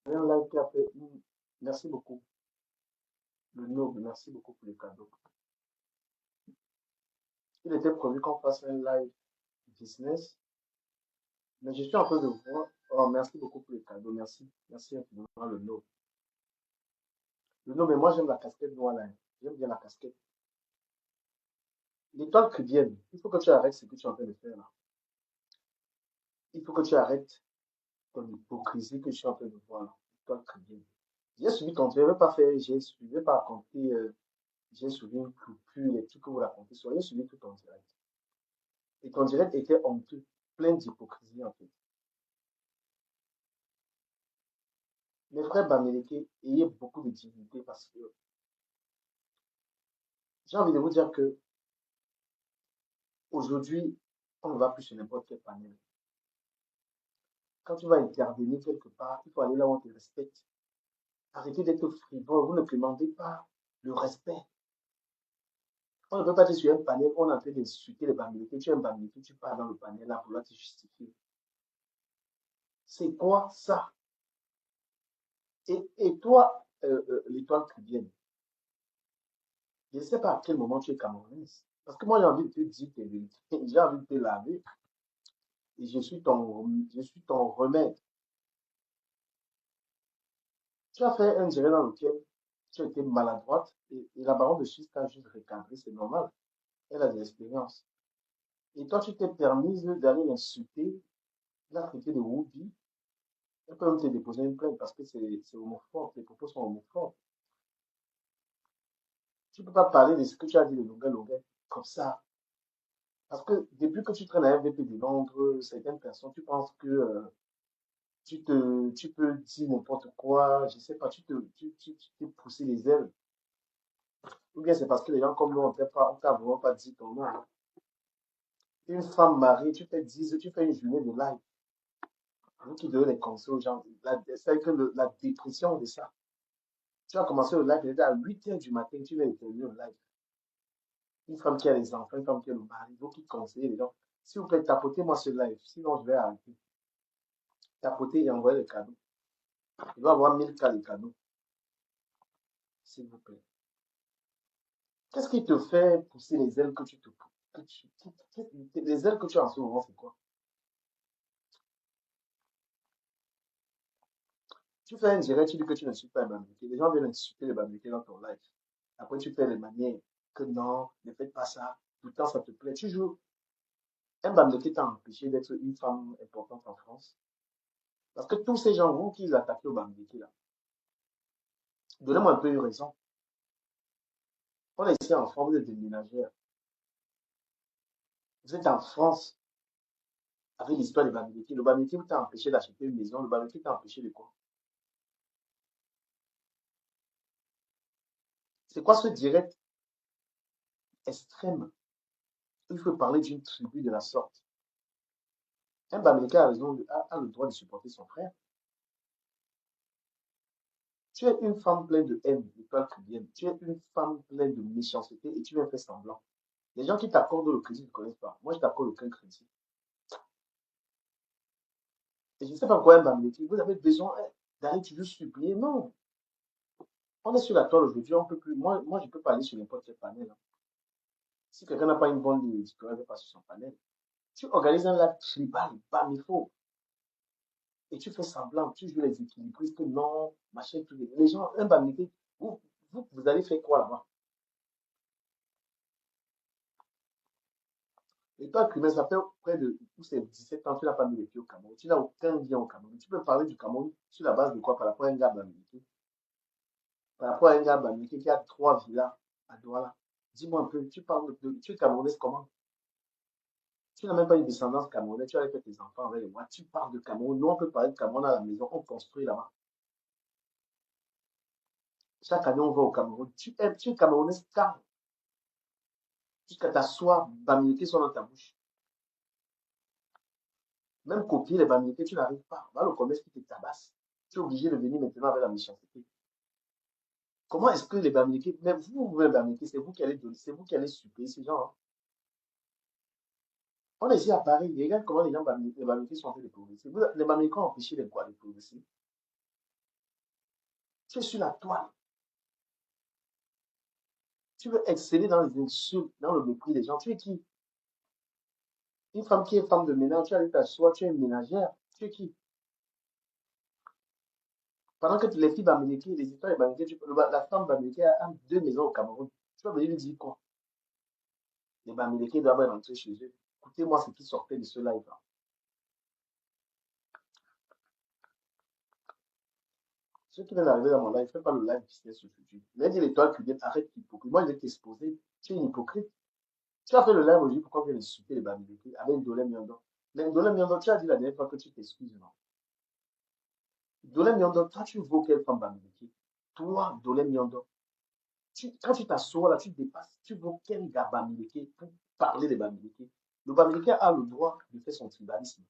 un live qui a fait merci beaucoup, le noble, merci beaucoup pour le cadeau. Il était prévu qu'on fasse un live business, mais je suis en train de voir. Oh, merci beaucoup pour le cadeau, merci. Merci infiniment, le noble. Le noble, mais moi j'aime la casquette noire là. J'aime bien la casquette. L'étoile chrétienne, il faut que tu arrêtes ce que tu es en train de faire là. Il faut que tu arrêtes ton hypocrisie que je suis en train de voir là. L'étoile chrétienne. J'ai suivi ton, je ne vais pas faire, je vais pas raconter, j'ai suivi une coupure, les trucs que vous racontez, j'ai suivi tout en direct. Et ton direct était honteux, plein d'hypocrisie en fait. Mes frères Bamileke, ayez beaucoup de dignité parce que j'ai envie de vous dire que aujourd'hui, on ne va plus sur n'importe quel panel. Quand tu vas intervenir quelque part, il faut aller là où on te respecte. Arrêtez d'être frivole, vous ne demandez pas le respect. On ne peut pas être sur un panel, on est en train d'insulter les Bamileke, tu es un Bamileke, tu pars dans le panel là pour te justifier. C'est quoi ça? Et toi, l'étoile chrétienne, je ne sais pas à quel moment tu es camerounaise. Parce que moi, j'ai envie de te dire tes vérités. J'ai envie de te laver. Et je suis ton remède. Tu as fait un direct dans lequel tu as été maladroite et la baronne de Suisse t'a juste recadré, c'est normal. Elle a de l'expérience. Et toi, tu t'es permise d'aller l'insulter, la traiter de Whoopi. Elle peut même te déposer une plainte parce que c'est homophobe, les propos sont homophobes. Tu ne peux pas parler de ce que tu as dit de Longueuil Longueuil comme ça. Parce que depuis que tu traînes à FVP de Londres, certaines personnes, tu penses que tu peux dire n'importe quoi, je sais pas, tu t'es poussé les ailes. Ou bien c'est parce que les gens comme nous, on t'a vraiment pas dit ton nom, hein. Une femme mariée, tu fais une journée de live. Vous qui donnez les conseils aux gens, c'est que la dépression de ça. Tu as commencé le live, il était à 8 heures du matin, tu vas intervenir au live. Une femme qui a les enfants, une femme qui a le mari, vous qui conseillez les gens. S'il vous plaît, tapotez-moi ce live, sinon je vais arrêter. Tapotez et envoyez le cadeau. Il doit avoir 1000 cas de cadeaux, s'il vous plaît. Qu'est-ce qui te fait pousser les ailes que tu te les ailes que tu as en ce moment, c'est quoi? Tu fais un direct, tu dis que tu ne suis pas un Bamileke. Les gens viennent insulter les Bamileke dans ton live. Après, tu fais les manières que non, ne faites pas ça. Tout le temps, ça te plaît. Tu joues. Un Bamileke t'a empêché d'être une femme importante en France. Parce que tous ces gens, vous qui attaquez au Bamileke là, donnez-moi un peu une raison. On est ici en France, vous êtes des ménagères. Vous êtes en France avec l'histoire des Bamileke. Le Bamileke t'a empêché d'acheter une maison. Le Bamileke t'a empêché de quoi? C'est quoi ce direct extrême? Il faut parler d'une tribu de la sorte. Un Bamileke a, a le droit de supporter son frère. Tu es une femme pleine de haine, de toi qui viens. Tu es une femme pleine de méchanceté et tu viens faire semblant. Les gens qui t'accordent le crédit ne connaissent pas. Moi, je t'accorde aucun crédit. Et je ne sais pas pourquoi un Bamileke, vous avez besoin d'aller toujours supplier. Non. On est sur la toile aujourd'hui, on peut plus. Moi, je ne peux pas aller sur n'importe quel panel, hein. Si quelqu'un n'a pas une bonne ligne éditoriale, il ne pas sur son panel. Tu organises un live tribal, bam, il faut. Et tu fais semblant, tu joues les équilibristes, non, machin, tout. Les gens, un Bamileke, vous allez faire quoi là-bas? Et toi, Clément, ça fait près de tous ces 17 ans, tu n'as pas mis les pieds au Cameroun. Tu n'as aucun lien au Cameroun. Tu peux parler du Cameroun sur la base de quoi? Par rapport à un gars Bamileke. Par rapport à un gars Bamileke qui a 3 villas à Douala. Dis-moi un peu, tu parles tu es camerounaise comment? Tu n'as même pas une descendance camerounaise, tu as fait tes enfants avec moi. Tu parles de Cameroun. Nous, on peut parler de Cameroun à la maison, on construit là-bas. Chaque année, on va au Cameroun. Tu es camerounaise car jusqu'à t'asseoir, Bamileke sont dans ta bouche. Même copier les Bamileke, tu n'arrives pas. Va le commerce qui te tabasse. Tu es obligé de venir maintenant avec la méchanceté. Comment est-ce que les Bamileke, même vous, les Bamileke, c'est vous qui allez donner, c'est vous qui allez suppléer ces gens, hein. On est ici à Paris, regarde comment les Bamileke sont en train de progresser. Les Bamileke ont empêché les quoi de progresser. Tu es sur la toile. Tu veux exceller dans les insultes, dans le mépris des gens. Tu es qui? Une femme qui est femme de ménage, tu allais t'asseoir, tu es une ménagère. Tu es qui? Pendant que les filles bamileke, les histoires bamileke, la femme bamileke a deux maisons au Cameroun. Tu vas venir lui dire quoi? Les bamileke doivent rentrer chez eux. Écoutez-moi ce qui sortait de ce live-là. Ceux qui viennent d'arriver dans mon live, fais pas le live business aujourd'hui. Là, dit l'étoile cubaine, arrête l'hypocrisie. Moi, je vais t'exposer. Tu es une hypocrite. Tu as fait le live aujourd'hui, pourquoi tu viens insulter les bamileke avec Ndolé Miondo? Mais Ndolé Miondo, tu as dit la dernière fois que tu t'excuses, non? Ndolé Miondo, toi, tu vaux quelle femme bamileke? Toi, Ndolé Miondo, quand tu t'assois là, tu dépasses, tu vaux quel gars bamileke pour parler des bamileke? Le bamileke a le droit de faire son tribalisme.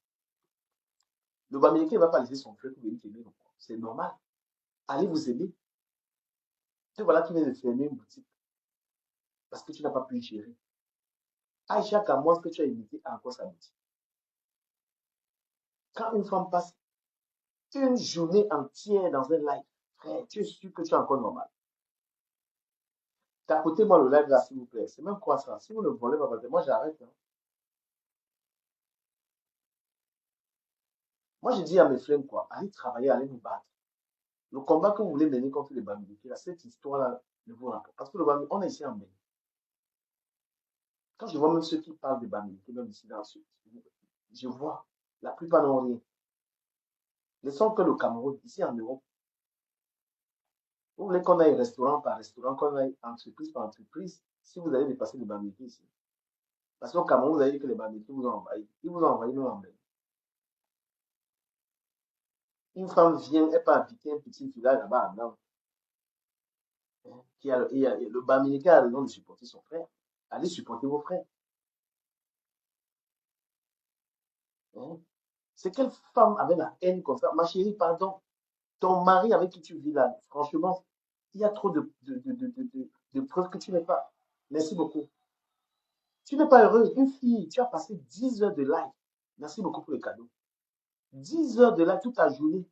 Le bamileke ne va pas laisser son frère pour venir t'aimer. C'est normal. Allez vous aimer. Tu voilà qui vient de fermer une boutique parce que tu n'as pas pu y gérer. Aïcha Kamwa, ce que tu as évité à quoi sa boutique. Quand une femme passe une journée entière dans un live, frère, tu es sûr que tu es encore normal. Tapotez-moi le live là, s'il vous plaît. C'est même quoi ça? Si vous ne volez pas, moi j'arrête. Hein. Moi, je dis à mes frères, quoi, allez travailler, allez vous battre. Le combat que vous voulez mener contre les Bamileke, cette histoire-là ne vous rapporte. Parce que le Bamileke, on est ici en Bénin. Quand je vois même ceux qui parlent de Bamileke, même ici dans ce je vois, la plupart n'ont rien. Laissons que le Cameroun, ici en Europe, vous voulez qu'on aille restaurant par restaurant, qu'on aille entreprise par entreprise, si vous allez dépasser les Bamileke ici. Parce qu'au Cameroun, vous avez dit que les Bamileke vous ont envahi. Ils vous ont envahi même en Bénin. Une femme vient, elle peut habiter un petit village là-bas à Nantes. Le Bamileke a raison de supporter son frère. Allez supporter vos frères. Hein. C'est quelle femme avait la haine comme ça? Ma chérie, pardon. Ton mari avec qui tu vis là, franchement, il y a trop de preuves que tu n'es pas. Merci beaucoup. Tu n'es pas heureuse. Une fille, tu as passé 10 heures de live. Merci beaucoup pour le cadeau. 10 heures de live toute la journée.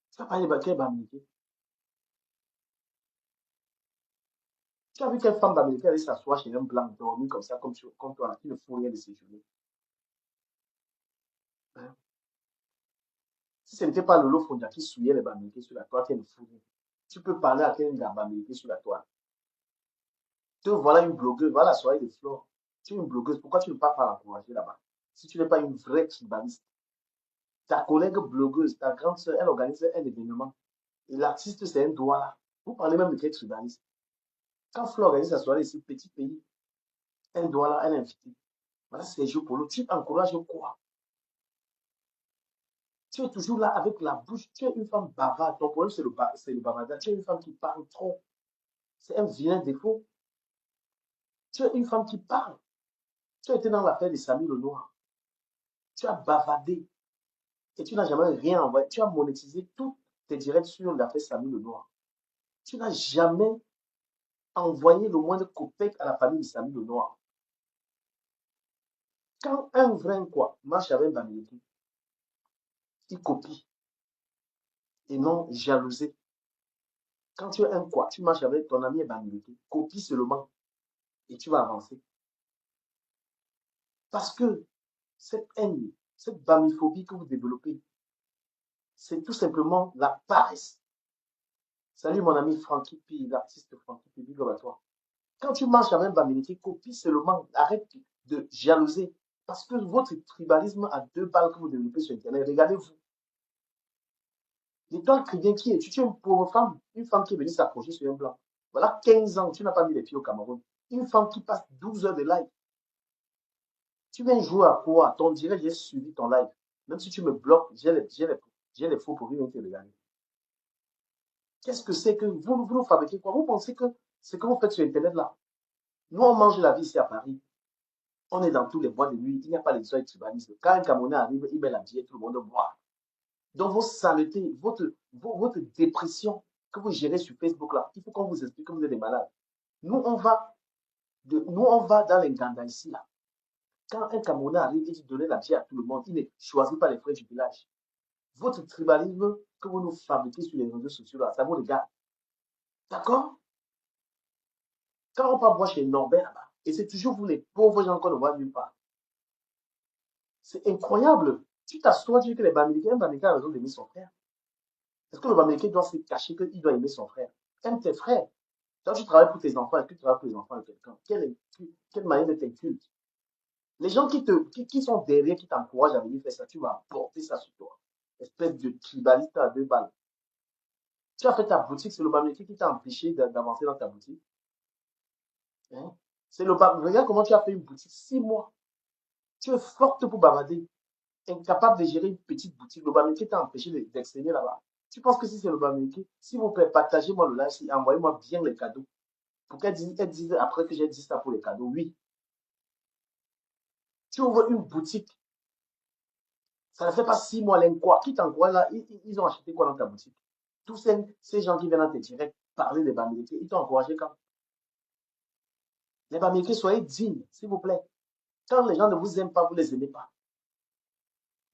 Tu as parlé de quelle Bamileke? Tu as vu quelle femme Bamileke allait s'asseoir chez un blanc, dormir comme ça, comme toi, qui ne fout rien de ses journées. Hein? Si ce n'était pas Lolo Fondia qui souillait les Bamileke sur la toile, qui ne fout rien. Tu peux parler à quel gars Bamileke sur la toile. Te voilà une blogueuse, voilà la soirée de Flore. Tu es une blogueuse, pourquoi tu ne peux pas l'encourager là-bas? Si tu n'es pas une vraie tribaliste. Ta collègue blogueuse, ta grande sœur, elle organise un événement. Et l'artiste, c'est un doigt là. Vous parlez même de quel tribaliste. Quand Flore organise sa soirée ici, petit pays, un doigt là, elle est invitée. Voilà, c'est les jeux pour l'autre. Tu encourages quoi? Tu es toujours là avec la bouche. Tu es une femme bavarde. Ton problème, c'est le bavardage. Tu es une femme qui parle trop. C'est un vilain défaut. Tu es une femme qui parle. Tu as été dans l'affaire de Samy le Noir. Tu as bavardé. Et tu n'as jamais rien envoyé. Tu as monétisé tous tes directs sur l'affaire Samy le Noir. Tu n'as jamais envoyé le moindre copec à la famille de Samy le Noir. Quand un vrai quoi marche avec Bamileke, il copie et non jalousé. Quand tu es un quoi, tu marches avec ton ami Bamileke, copie seulement et tu vas avancer. Parce que cette haine, cette bamiphobie que vous développez, c'est tout simplement la paresse. Salut mon ami Francky P, l'artiste Francky P, big up à toi. Quand tu marches avec Bamileke, copie seulement, arrête de jalouser. Parce que votre tribalisme a deux balles que vous développez sur Internet. Regardez-vous. L'étoile chrétien qui est, tu es une pauvre femme, une femme qui est venue s'approcher sur un blanc. Voilà 15 ans, tu n'as pas mis les pieds au Cameroun. Une femme qui passe 12 heures de live. Tu viens jouer à quoi? Ton direct, j'ai suivi ton live. Même si tu me bloques, j'ai les faux pour venir te regarder. Qu'est-ce que c'est que vous fabriquez quoi? Vous pensez que ce que vous faites sur Internet là, nous on mange la vie ici à Paris. On est dans tous les bois de nuit. Il n'y a pas d'histoire de tribalisme. Quand un Camerounais arrive, il met la bière, tout le monde boit. Donc vos saletés, votre dépression que vous gérez sur Facebook là, il faut qu'on vous explique que vous êtes des malades. Nous on va dans les Nganda ici là. Quand un Camerounais arrive et dit donner la bière à tout le monde, il ne choisit pas les frères du village. Votre tribalisme que vous nous fabriquez sur les réseaux sociaux, là, ça vous regarde. D'accord? Quand on part voir chez Norbert là-bas, et c'est toujours vous les pauvres gens qu'on ne voit nulle part. C'est incroyable. Tu t'assois, tu dis que les Bamileke, un Bamileke a raison d'aimer son frère. Est-ce que le Bamileke doit se cacher qu'il doit aimer son frère? Aime tes frères. Quand tu travailles pour tes enfants, est-ce que tu travailles pour les enfants de quelqu'un? Quelle manière de t'inculter? Les gens qui sont derrière, qui t'encouragent à venir faire ça, tu vas porter ça sur toi. Espèce de tribaliste à deux balles. Tu as fait ta boutique, c'est le Bamileke qui t'a empêché d'avancer dans ta boutique. Hein? C'est le Bamileke. Regarde comment tu as fait une boutique 6 mois. Tu es forte pour bavarder, incapable de gérer une petite boutique. Le Bamileke t'a empêché d'exceller là-bas. Tu penses que si c'est le Bamileke, s'il vous plaît, partagez-moi le live, envoyez-moi bien les cadeaux. Pour qu'elle dise après que j'ai dit ça pour les cadeaux. Oui. Tu ouvres une boutique. Ça ne fait pas 6 mois, quoi. Qui t'encourage là? Ils ont acheté quoi dans ta boutique? Tous ces gens qui viennent à te direct parler des Bamileke, ils t'ont encouragé quand? Les Bamileke, soyez dignes, s'il vous plaît. Quand les gens ne vous aiment pas, vous ne les aimez pas.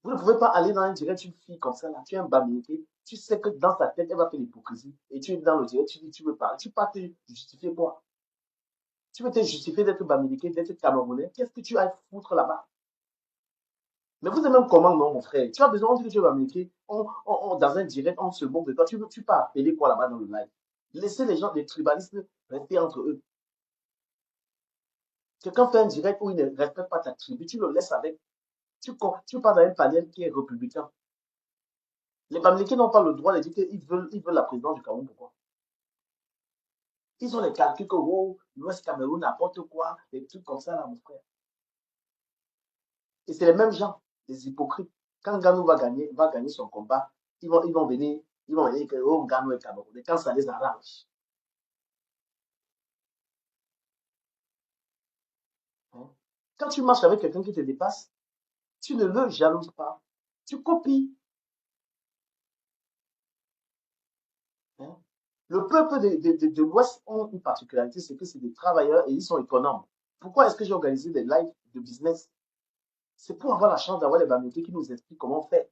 Vous ne pouvez pas aller dans un direct, une fille comme ça, là, tu es un Bamileke, tu sais que dans sa tête, elle va faire l'hypocrisie. Et tu es dans le direct, tu dis, tu veux parler. Tu ne peux pas te justifier quoi? Tu veux te justifier d'être Bamileke, d'être Camerounais. Qu'est-ce que tu as à foutre là-bas? Mais vous êtes même comment, non, mon frère? Tu as besoin, on dit que tu es Bamileke, dans un direct, on se moque de toi. Tu peux appeler quoi là-bas dans le live? Laissez les gens, les tribalistes, rester entre eux. Quelqu'un fait un direct où il ne respecte pas ta tribu, tu le laisses avec. Tu pars dans un panel qui est républicain. Les Bamileke n'ont pas le droit de dire qu'ils veulent la présidence du Cameroun. Pourquoi? Ils ont les calculs que oh, l'Ouest Cameroun, n'importe quoi, des trucs comme ça, là, mon frère. Et c'est les mêmes gens, les hypocrites. Quand Ganou va gagner son combat, ils vont venir que oh, Ganou est Camerounais. Quand ça les arrange. Hein. Quand tu marches avec quelqu'un qui te dépasse, tu ne le jalouses pas. Tu copies. Hein. Le peuple de l'Ouest ont une particularité, c'est que c'est des travailleurs et ils sont économes. Pourquoi est-ce que j'ai organisé des lives de business? C'est pour avoir la chance d'avoir les Bamileke qui nous expliquent comment faire.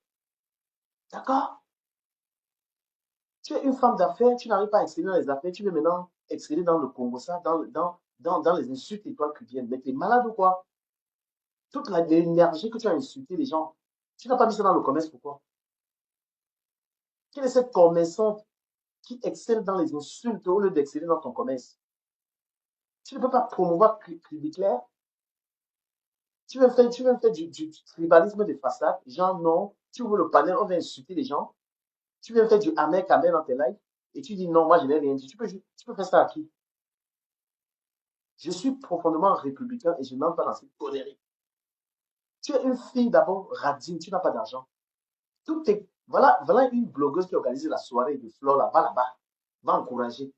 D'accord? Tu es une femme d'affaires, tu n'arrives pas à exceller dans les affaires, tu veux maintenant exceller dans le Congo, ça, dans les insultes et toi qui viennent. Mais t'es malade ou quoi? Toute l'énergie que tu as insulté les gens, tu n'as pas mis ça dans le commerce, pourquoi? Quelle est cette commerçante qui excelle dans les insultes au lieu d'exceller dans ton commerce? Tu ne peux pas promouvoir Crédit Clair. Tu veux faire du tribalisme de façade. Genre, non, tu ouvres le panel, on va insulter les gens. Tu viens faire du amer dans tes lives et tu dis non, moi je n'ai rien dit. Tu peux faire ça à qui? Je suis profondément républicain et je n'entre pas dans cette connerie. Tu es une fille d'abord radine, tu n'as pas d'argent. Voilà une blogueuse qui organise la soirée de Flore là, va là-bas, va encourager.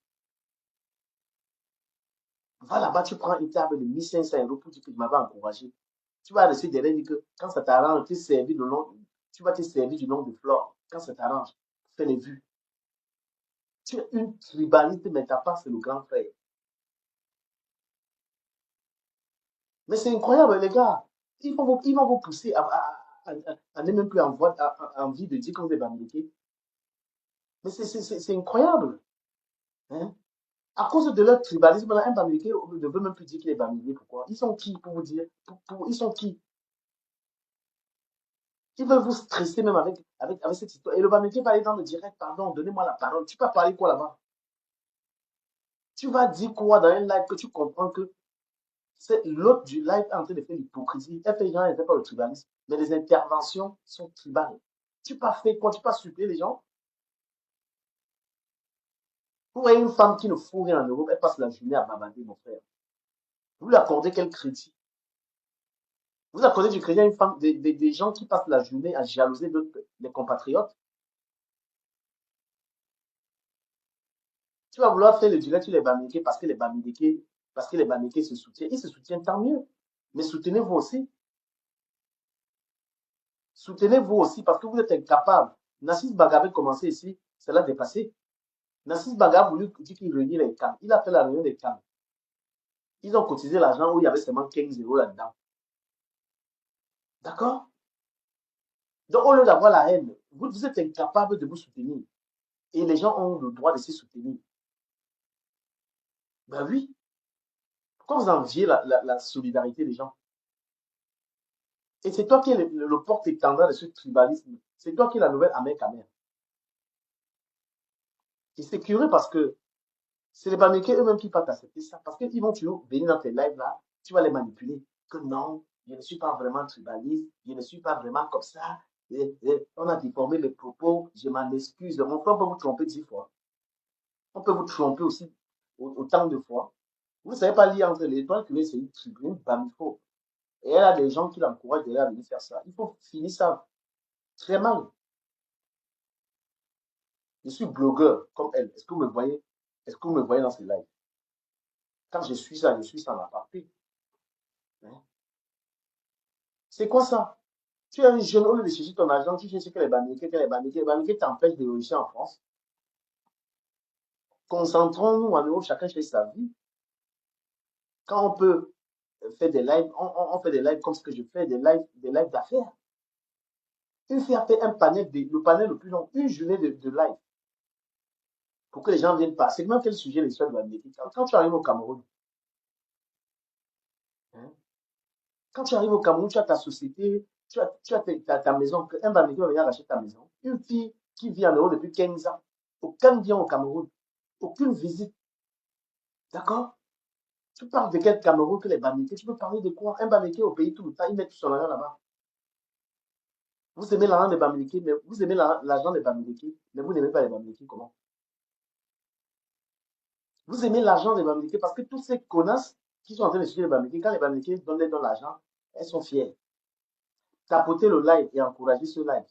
Va là-bas, tu prends une table de 1 500 € pour dire que tu m'avais encouragé. Tu vas rester derrière dire que quand ça t'arrange, tu vas te servir du nom de Flore. Quand ça t'arrange, fais les vues. Tu es une tribaliste, mais ta part, c'est le grand frère. Mais c'est incroyable, les gars. Ils vont vous pousser à ne même plus envie de dire qu'on est Bamileke. Mais c'est incroyable. Hein. À cause de leur tribalisme, là, un Bamileke ne veut même plus dire qu'il est Bamileke. Pourquoi? Ils sont qui pour vous dire? Ils sont qui? Ils veulent vous stresser même avec cette histoire. Et le Bamileke va aller dans le direct, pardon, donnez-moi la parole. Tu peux parler quoi là-bas? Tu vas dire quoi dans un live que tu comprends que c'est l'autre du live en train de faire l'hypocrisie. Elle fait genre, elle ne fait pas le tribalisme. Mais les interventions sont tribales. Tu pas fait quoi? Tu pas supplé les gens? Vous voyez une femme qui ne fout rien en Europe, elle passe la journée à babader, mon frère. Vous lui accordez quel crédit? Vous accordez du crédit à une femme, des gens qui passent la journée à jalouser les compatriotes. Tu vas vouloir faire le direct sur les Bamileke parce que les Bamileke se soutiennent. Ils se soutiennent, tant mieux. Mais soutenez-vous aussi. Soutenez-vous aussi parce que vous êtes incapable. Nassis Baga avait commencé ici, c'est l'a dépassé. Nassis Baga a voulu dire qu'il réunit les camps. Il a fait la réunion des camps. Ils ont cotisé l'argent où il y avait seulement 15 € là-dedans. D'accord? Donc, au lieu d'avoir la haine, vous êtes incapable de vous soutenir. Et les gens ont le droit de se soutenir. Ben oui. Pourquoi vous enviez la solidarité des gens? Et c'est toi qui es le porte-étendard de ce tribalisme. C'est toi qui es la nouvelle Ahmed Kamer. Et c'est curieux parce que c'est les Bamileke eux-mêmes qui partent accepter ça. Parce qu'ils vont toujours venir dans tes lives là, tu vas les manipuler. Que non, je ne suis pas vraiment tribaliste, je ne suis pas vraiment comme ça. On a déformé mes propos, je m'en excuse. Mon frère peut vous tromper 10 fois. On peut vous tromper aussi autant de fois. Vous ne savez pas lire entre les étoiles que c'est une tribune bamifo. Et elle a des gens qui l'encouragent d'aller à venir faire ça. Il faut finir ça très mal. Je suis blogueur comme elle. Est-ce que vous me voyez? Est-ce que vous me voyez dans ces lives? Quand je suis ça en aparté. Hein? C'est quoi ça? Tu es un jeune, au lieu de chercher ton argent, tu cherches que les Bamileke, que les Bamileke. Les Bamileke t'empêchent de réussir en France. Concentrons-nous en Europe, chacun cherche sa vie. Quand on peut faire des lives, on fait des lives comme ce que je fais, des lives d'affaires. Une fille a fait un panel, le panel le plus long, une journée de live, pour que les gens viennent passer. Même quel sujet l'histoire de l'Amérique. Quand tu arrives au Cameroun, hein, quand tu arrives au Cameroun, tu as ta société, tu as ta maison, un Américain va venir acheter ta maison. Une fille qui vit en Europe depuis 15 ans, aucun bien au Cameroun, aucune visite. D'accord? Tu parles de quel Cameroun que les Bamileke? Tu peux parler de quoi? Un Bamileke au pays tout le temps, il met tout son argent là-bas. Vous aimez l'argent des Bamileke, mais vous aimez l'argent des Bamileke, mais vous n'aimez pas les Bamileke, comment? Vous aimez l'argent des Bamileke parce que tous ces connasses qui sont en train de suivre les Bamileke, quand les Bamileke donnent l'argent, elles sont fières. Tapoter le live et encourager ce live.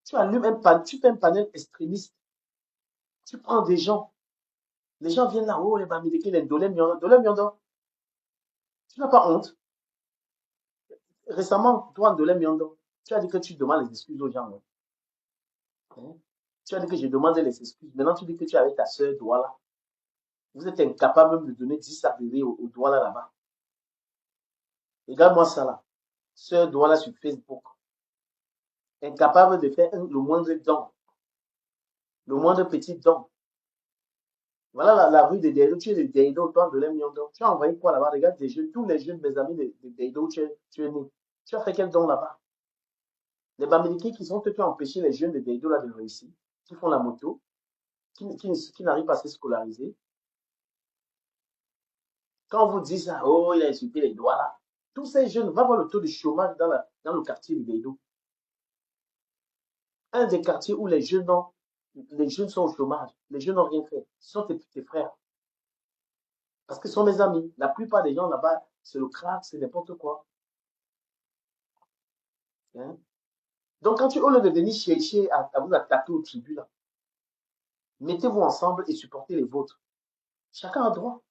Tu allumes tu fais un panel extrémiste. Tu prends des gens. Les gens viennent là, oh les Bamileke, les Dolem Miondo. Tu n'as pas honte. Récemment, toi, Dolem Miondo, tu as dit que tu demandes les excuses aux gens. Hein? Tu as dit que je demandais les excuses. Maintenant, tu dis que tu es avec ta soeur Douala. Vous êtes incapable même de donner 10 sacs de au Douala là-bas. Regarde-moi ça là. Sœur Douala sur Facebook. Incapable de faire le moindre don, le moindre petit don. Voilà la rue de Deido, tu es de Deido, toi de l'Emiondo. Tu as envoyé quoi là-bas? Regarde tes jeunes, tous les jeunes, mes amis de Deido, tu es né. Tu as fait quel don là-bas? Les Bamileke qui sont ceux qui ont empêché les jeunes de Deido là de réussir, qui font la moto, qui n'arrivent pas à se scolariser. Quand on vous dit ça, oh, il a insulté les doigts là. Tous ces jeunes, va voir le taux de chômage dans le quartier de Deido. Un des quartiers où les jeunes sont au chômage. Les jeunes n'ont rien fait. Ce sont tes frères. Parce que ce sont mes amis. La plupart des gens là-bas, c'est le crack, c'est n'importe quoi. Hein? Donc, quand au lieu de venir chercher à vous attaquer au tribut, là, mettez-vous ensemble et supportez les vôtres. Chacun a droit.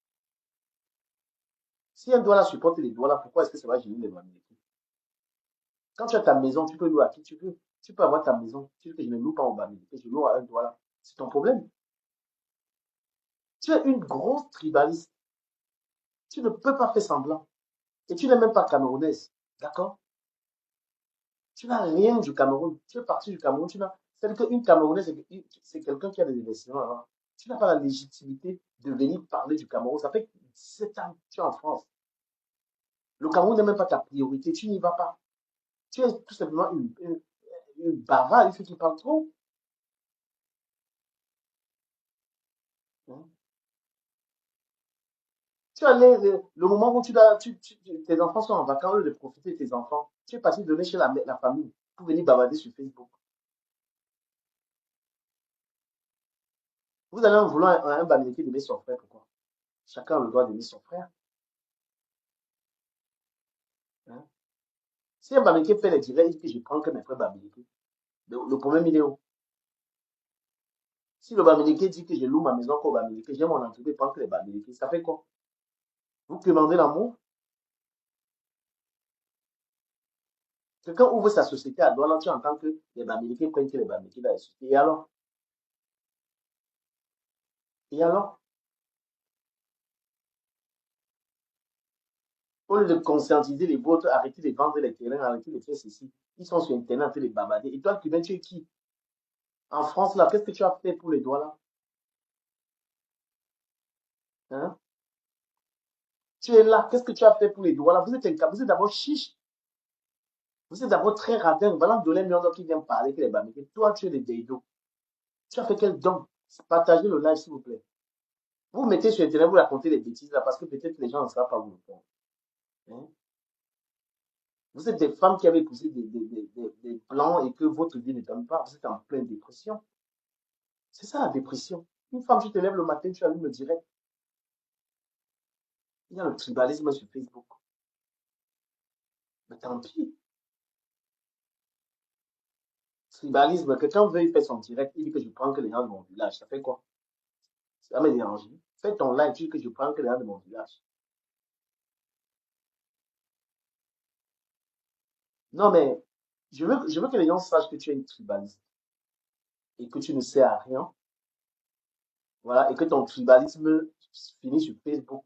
Si un doigt là supporte les doigts là, pourquoi est-ce que ça va gêner les Bamileke? Quand tu as ta maison, tu peux louer à qui tu veux. Tu peux avoir ta maison. Tu veux que je ne loue pas au Bamileke, je loue à un doigt là. C'est ton problème. Tu es une grosse tribaliste. Tu ne peux pas faire semblant. Et tu n'es même pas camerounaise. D'accord? Tu n'as rien du Cameroun. Tu es parti du Cameroun. C'est-à-dire qu'une Camerounaise, c'est quelqu'un qui a des investissements avant. Tu n'as pas la légitimité de venir parler du Cameroun. Ça fait 7 ans que tu es en France. Le Cameroun n'est même pas ta priorité. Tu n'y vas pas. Tu es tout simplement une bavarde, une fille qui parle trop. Hein. Tu as le moment où tes enfants sont en vacances, au lieu de profiter de tes enfants, tu es parti donner chez la famille pour venir bavarder sur Facebook. Vous allez en vouloir un Bamileke d'aimer son frère, pourquoi? Chacun a le droit d'aimer son frère. Hein. Si un Bamileke fait les directs, il dit que je prends que mes frères Bamileke. Le problème, il est où? Si le Bamileke dit que je loue ma maison qu'au Bamileke, j'ai mon entreprise, prends que les Bamileke, ça fait quoi? Vous demandez l'amour? Quelqu'un ouvre sa société à Douala, tu entends que les Bamileke prennent que les Bamileke dans la société. Et alors? Et alors? Au lieu de conscientiser les vôtres, arrêtez de vendre les terrains, arrêtez de faire ceci. Ils sont sur Internet en train de babader. Et toi, Cubain, tu es qui? En France, là, qu'est-ce que tu as fait pour les doigts, là? Hein? Tu es là, qu'est-ce que tu as fait pour les doigts, là? Vous êtes d'abord chiche. Vous êtes d'abord très radin. Voilà Dolé Miondo qui vient parler, qui est bamé. Toi, tu es des déidos. Tu as fait quel don? Partagez le live, s'il vous plaît. Vous mettez sur Internet, vous racontez des bêtises, là, parce que peut-être les gens ne savent pas vous répondre. Hein? Vous êtes des femmes qui avaient poussé des plans et que votre vie ne donne pas. Vous êtes en pleine dépression. C'est ça la dépression. Une femme, tu te lèves le matin, tu allumes le direct. Il y a le tribalisme sur Facebook. Mais tant pis. Tribalisme, quelqu'un veut faire son direct, il dit que je prends que les gens de mon village. Ça fait quoi? Ça va me déranger. Fais ton live, tu dis que je prends que les gens de mon village. Non, mais je veux que les gens sachent que tu es une tribaliste et que tu ne sais à rien. Voilà, et que ton tribalisme finit sur Facebook.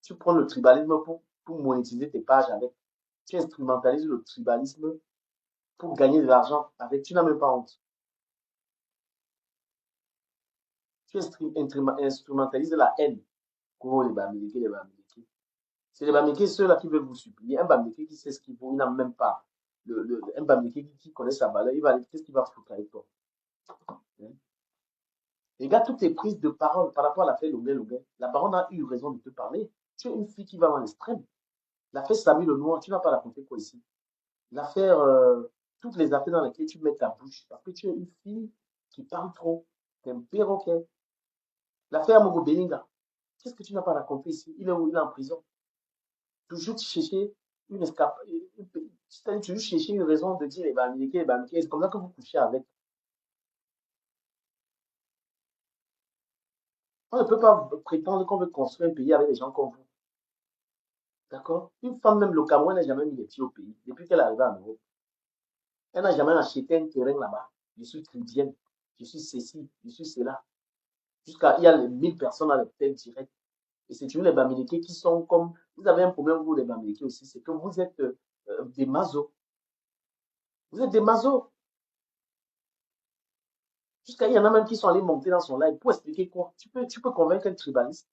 Tu prends le tribalisme pour monétiser tes pages avec. Tu instrumentalises le tribalisme pour gagner de l'argent avec. Tu n'as même pas honte. Tu instrumentalises la haine pour les Bamileke, les Bamileke. C'est les Bamileke, ceux-là qui veulent vous supplier. Un Bamileke qui sait ce qu'il vaut, il n'a même pas. Un Bamileke qui connaît sa valeur, il va aller, qu'est-ce qu'il va foutre avec toi? Hein? Regarde toutes tes prises de parole par rapport à l'affaire Longuet Longuet. La baronne a eu raison de te parler. Tu es une fille qui va dans l'extrême. L'affaire Samy le Noir, tu n'as pas raconté quoi ici? L'affaire, toutes les affaires dans lesquelles tu mets ta bouche, parce que tu es une fille qui parle trop. Tu es un perroquet. L'affaire Mogo Belinga, qu'est-ce que tu n'as pas raconté ici? Il est où? Il est en prison. Toujours chercher une escape, c'est-à-dire toujours chercher une raison de dire les Bamileke, c'est comme ça que vous couchez avec. On ne peut pas prétendre qu'on veut construire un pays avec des gens comme vous. D'accord? Une femme, même le Cameroun, n'a jamais mis les pieds au pays depuis qu'elle est arrivée en Europe. Elle n'a jamais acheté un terrain là-bas. Je suis chrétienne, je suis ceci, je suis cela. Jusqu'à, il y a les 1000 personnes à l'hôtel direct. Et c'est toujours les Bamileke qui sont comme. Vous avez un problème, vous, les Bamileke aussi, c'est que vous êtes des mazos. Vous êtes des mazos. Jusqu'à, il y en a même qui sont allés monter dans son live pour expliquer quoi. Tu peux convaincre un tribaliste.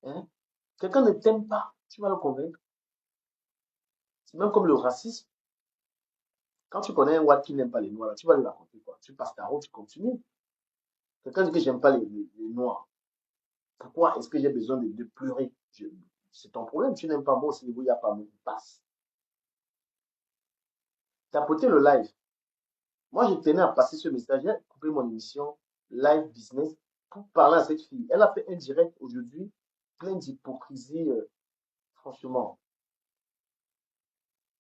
Hein? Quelqu'un ne t'aime pas, tu vas le convaincre. C'est même comme le racisme. Quand tu connais un Watt qui n'aime pas les noirs, là, tu vas lui raconter quoi? Tu passes ta route, tu continues. Quelqu'un dit que j'aime pas les noirs. Pourquoi est-ce que j'ai besoin de pleurer? C'est ton problème, tu n'aimes pas moi aussi, il n'y a pas moi, passe. Tapoter le live. Moi, je tenais à passer ce message. J'ai coupé mon émission Live Business pour parler à cette fille. Elle a fait un direct aujourd'hui, plein d'hypocrisie, franchement.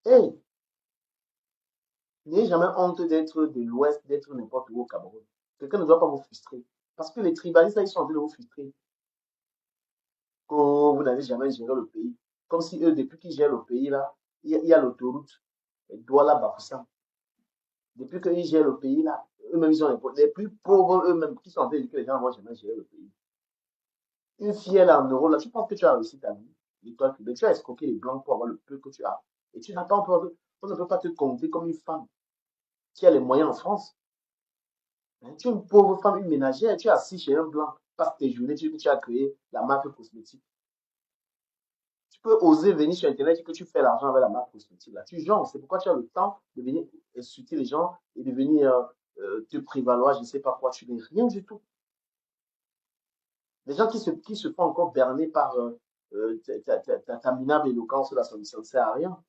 Hey, n'ayez jamais honte d'être de l'Ouest, d'être n'importe où au Cameroun. Quelqu'un ne doit pas vous frustrer. Parce que les tribalistes, là, ils sont en train de vous frustrer. Oh, vous n'avez jamais géré le pays. Comme si eux, depuis qu'ils gèrent le pays, là, il y a l'autoroute. Douala Bafoussam. Depuis qu'ils gèrent le pays, là, eux-mêmes, ils ont les plus pauvres, eux-mêmes, qui sont en train de dire que les gens vont jamais gérer le pays. Une fille, elle est en euros, là, tu penses que tu as réussi ta vie. Et toi, tu as escroqué les blancs pour avoir le peu que tu as. Et tu n'as pas encore, on ne peut pas te compter comme une femme qui a les moyens en France. Hein, tu es une pauvre femme, une ménagère, tu es assis chez un blanc, passe tes journées, tu as créé la marque cosmétique. Tu peux oser venir sur Internet et dire que tu fais l'argent avec la marque cosmétique. Là. Tu genre, c'est pourquoi tu as le temps de venir insulter les gens et de venir te prévaloir, je ne sais pas quoi. Tu n'es rien du tout. Les gens qui se font encore berner par ta minable éloquence, là, ça ne sert à rien.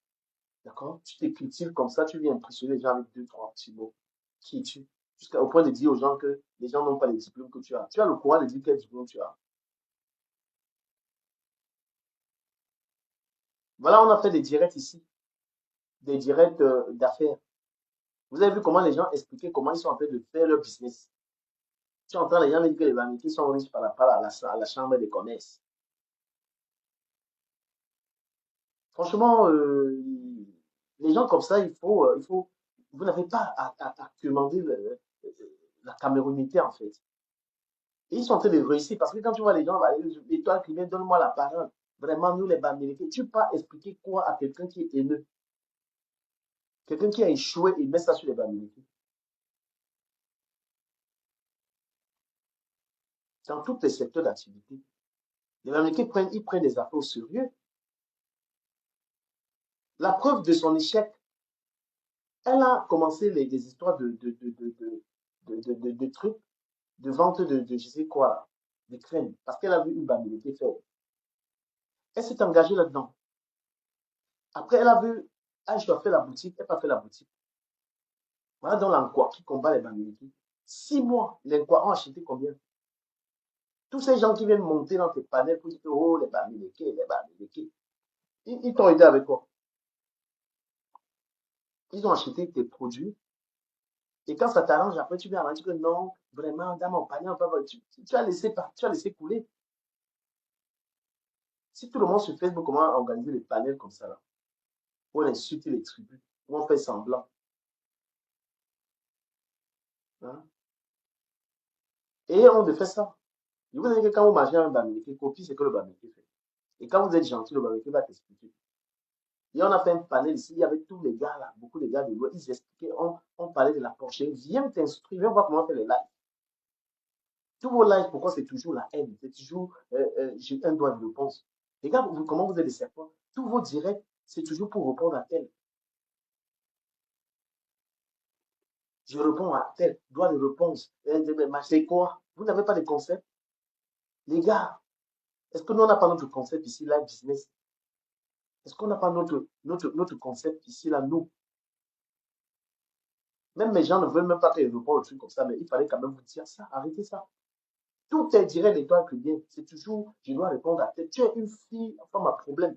D'accord? Tu t'es cultives comme ça, tu viens impressionner les gens avec deux, trois petits mots. Qui es-tu? Jusqu'au point de dire aux gens que les gens n'ont pas les diplômes que tu as. Tu as le courage de dire quel diplôme tu as. Voilà, on a fait des directs ici, des directs d'affaires. Vous avez vu comment les gens expliquaient comment ils sont en train de faire leur business. Tu entends les gens dire que les Américains sont riches par rapport à la chambre des commerces. Franchement, les gens comme ça, vous n'avez pas à demander la camérounité en fait. Et ils sont en train de réussir parce que quand tu vois les gens, l'étoile qui vient, donne-moi la parole. Vraiment, nous les Bamileke, tu peux pas expliquer quoi à quelqu'un qui est haineux, quelqu'un qui a échoué et met ça sur les Bamileke. Dans tous les secteurs d'activité. Les Bamileke ils prennent les affaires au sérieux. La preuve de son échec, elle a commencé les histoires de trucs, de vente je sais quoi, de crème, parce qu'elle a vu une Bamileke faire. Elle s'est engagée là-dedans. Après, elle a vu, ah, je dois faire la boutique, elle n'a pas fait la boutique. Voilà dans l'Anquois qui combat les Bamileke. 6 mois, les Anquois ont acheté combien? Tous ces gens qui viennent monter dans tes panels pour dire, oh, les Bamileke, les Bamileke. Ils t'ont aidé avec quoi? Ils ont acheté tes produits. Et quand ça t'arrange, après, tu viens à dire que non, vraiment, dans mon panier, tu as laissé, tu as laissé couler. Si tout le monde sur Facebook, comment organiser les panels comme ça, là, pour insulter les tribus, où on fait semblant. Hein? Et on fait ça. Je vous dis que quand vous mangez un Bamileke, copie ce que le Bamileke fait. Et quand vous êtes gentil, le Bamileke va t'expliquer. Et on a fait un panel ici, il y avait tous les gars là, beaucoup de gars de l'Ouest, ils expliquaient, on parlait de la porcherie. Viens t'instruire, viens voir comment on fait les lives. Tous vos lives, pourquoi c'est toujours la haine, c'est toujours j'ai un doigt de réponse. Les gars, comment vous êtes des serpents? Tous vos directs, c'est toujours pour répondre à tel. Je réponds à tel, doigt de réponse. C'est quoi? Vous n'avez pas de concept? Les gars, est-ce que nous, on n'a pas notre concept ici, live business? Est-ce qu'on n'a pas notre concept ici, là, nous? Même mes gens ne veulent même pas que je réponde au truc comme ça, mais il fallait quand même vous dire ça, arrêtez ça. Tout est direct de toi que bien. C'est toujours, je dois répondre à tel. Tu es une fille, femme à problème.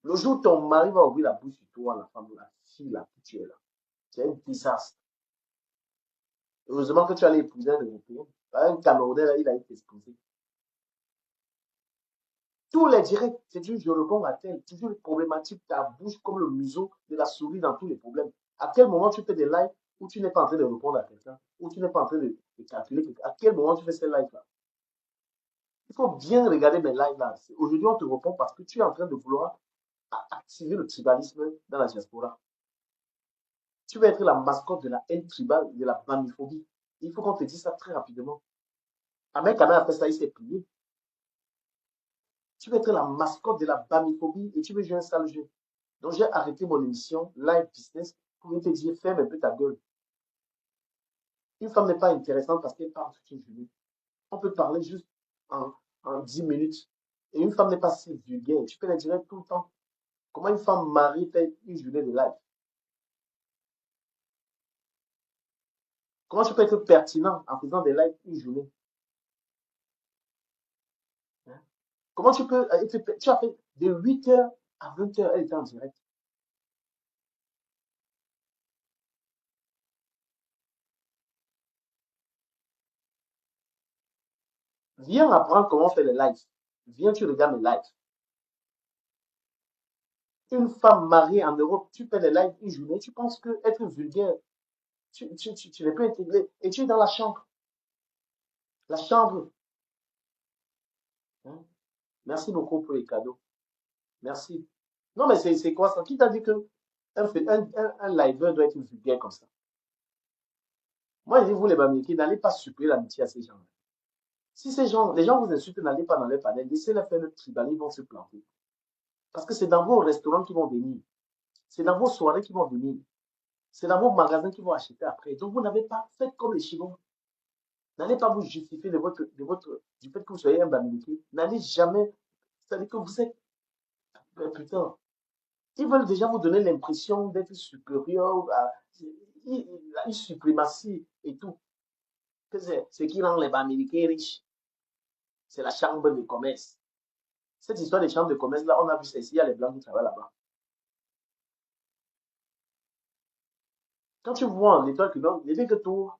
Le jour où ton mari va ouvrir la bouche sur toi, la femme, la fille, là, que tu es là, c'est un désastre. Heureusement que tu as l'épouser un Européen. Un Camerounais, là, il a été exposé. Tous les directs, c'est juste je réponds à tel, toujours problématique, ta bouche comme le museau de la souris dans tous les problèmes. À quel moment tu fais des lives où tu n'es pas en train de répondre à quelqu'un, où tu n'es pas en train de calculer quelqu'un, à quel moment tu fais ces lives-là? Il faut bien regarder mes lives là. Aujourd'hui, on te répond parce que tu es en train de vouloir activer le tribalisme dans la diaspora. Tu vas être la mascotte de la haine tribale, de la bamiphobie. Il faut qu'on te dise ça très rapidement. Ahmed Kamel a fait ça, il s'est plié. Tu vas être la mascotte de la bamiphobie et tu veux jouer un sale jeu. Donc, j'ai arrêté mon émission Live Business pour te dire, ferme un peu ta gueule. Une femme n'est pas intéressante parce qu'elle parle toute une journée. On peut parler juste en 10 minutes. Et une femme n'est pas si vulgaire. Tu peux la dire tout le temps. Comment une femme mariée fait une journée de live? Comment tu peux être pertinent en faisant des lives une journée? Hein? Comment tu peux tu as fait de 8h à 20h, elle était en direct. Viens apprendre comment faire les lives. Viens, tu regardes mes lives. Une femme mariée en Europe, tu fais des lives une journée, tu penses que être vulgaire, tu n'es plus intégré. Et tu es dans la chambre. La chambre. Hein? Merci beaucoup pour les cadeaux. Merci. Non, mais c'est quoi ça? Qui t'a dit que un liveur doit être vulgaire comme ça? Moi, je dis, vous les Bamileke, n'allez pas supprimer l'amitié à ces gens-là. Si ces gens, les gens vous insultent, n'allez pas dans les panels, laissez-les faire le tribal, ils vont se planter. Parce que c'est dans vos restaurants qu'ils vont venir. C'est dans vos soirées qu'ils vont venir. C'est dans vos magasins qu'ils vont acheter après. Donc, vous n'avez pas fait comme les Chinois. N'allez pas vous justifier du fait que vous soyez un Bamileke. N'allez jamais. C'est-à-dire que vous êtes. Putain. Ils veulent déjà vous donner l'impression d'être supérieur à une suprématie et tout. Ce qui rend les Bamileke riches, c'est la chambre de commerce. Cette histoire des chambres de commerce, là, on a vu ça ici, il y a les Blancs qui travaillent là-bas. Quand tu vois l'étoile que donne, l'idée que toi,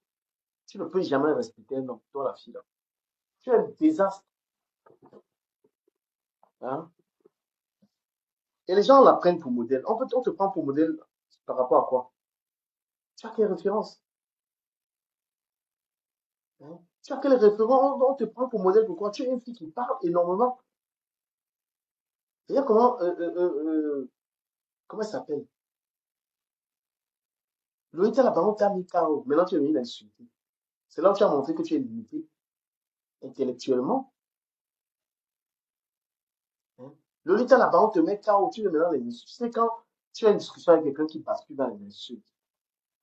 tu ne peux jamais respecter un homme, toi la fille là. Tu es un désastre. Hein? Et les gens la prennent pour modèle. On te prend pour modèle par rapport à quoi? Tu as quelle référence? Hein? Tu as quel référent? On te prend pour modèle pour quoi? Tu es une fille qui parle énormément. Regarde comment elle s'appelle? Lolita la baronne t'a mis KO. Maintenant, tu es venu l'insulter. C'est là où tu as montré que tu es limité intellectuellement. Hein. Lolita la baronne te met KO. Tu es maintenant les insultes. Tu sais, quand tu as une discussion avec quelqu'un qui bascule dans les insultes,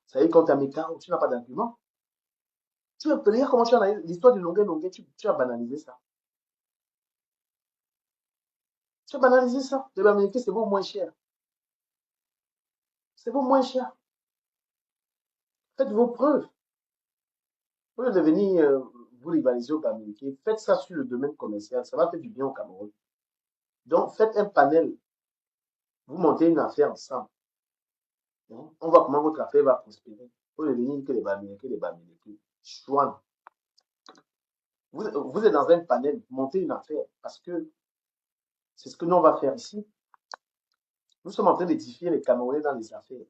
ça veut dire qu'on t'a mis KO. Tu n'as pas d'argument. Tu veux regarde comment tu as l'histoire de longueur, longueur, tu as banalisé ça. Tu as banalisé ça. De l'américain, c'est beaucoup moins cher. C'est beaucoup moins cher. Faites vos preuves. Au lieu de venir vous rivaliser au américain, faites ça sur le domaine commercial. Ça va faire du bien au Cameroun. Donc, faites un panel. Vous montez une affaire ensemble. Hein. On voit comment votre affaire va prospérer. Au lieu de venir que les Bamileke. Chouan. Vous êtes dans un panel, montez une affaire. Parce que c'est ce que nous on va faire ici. Nous sommes en train d'édifier les Camerounais dans les affaires.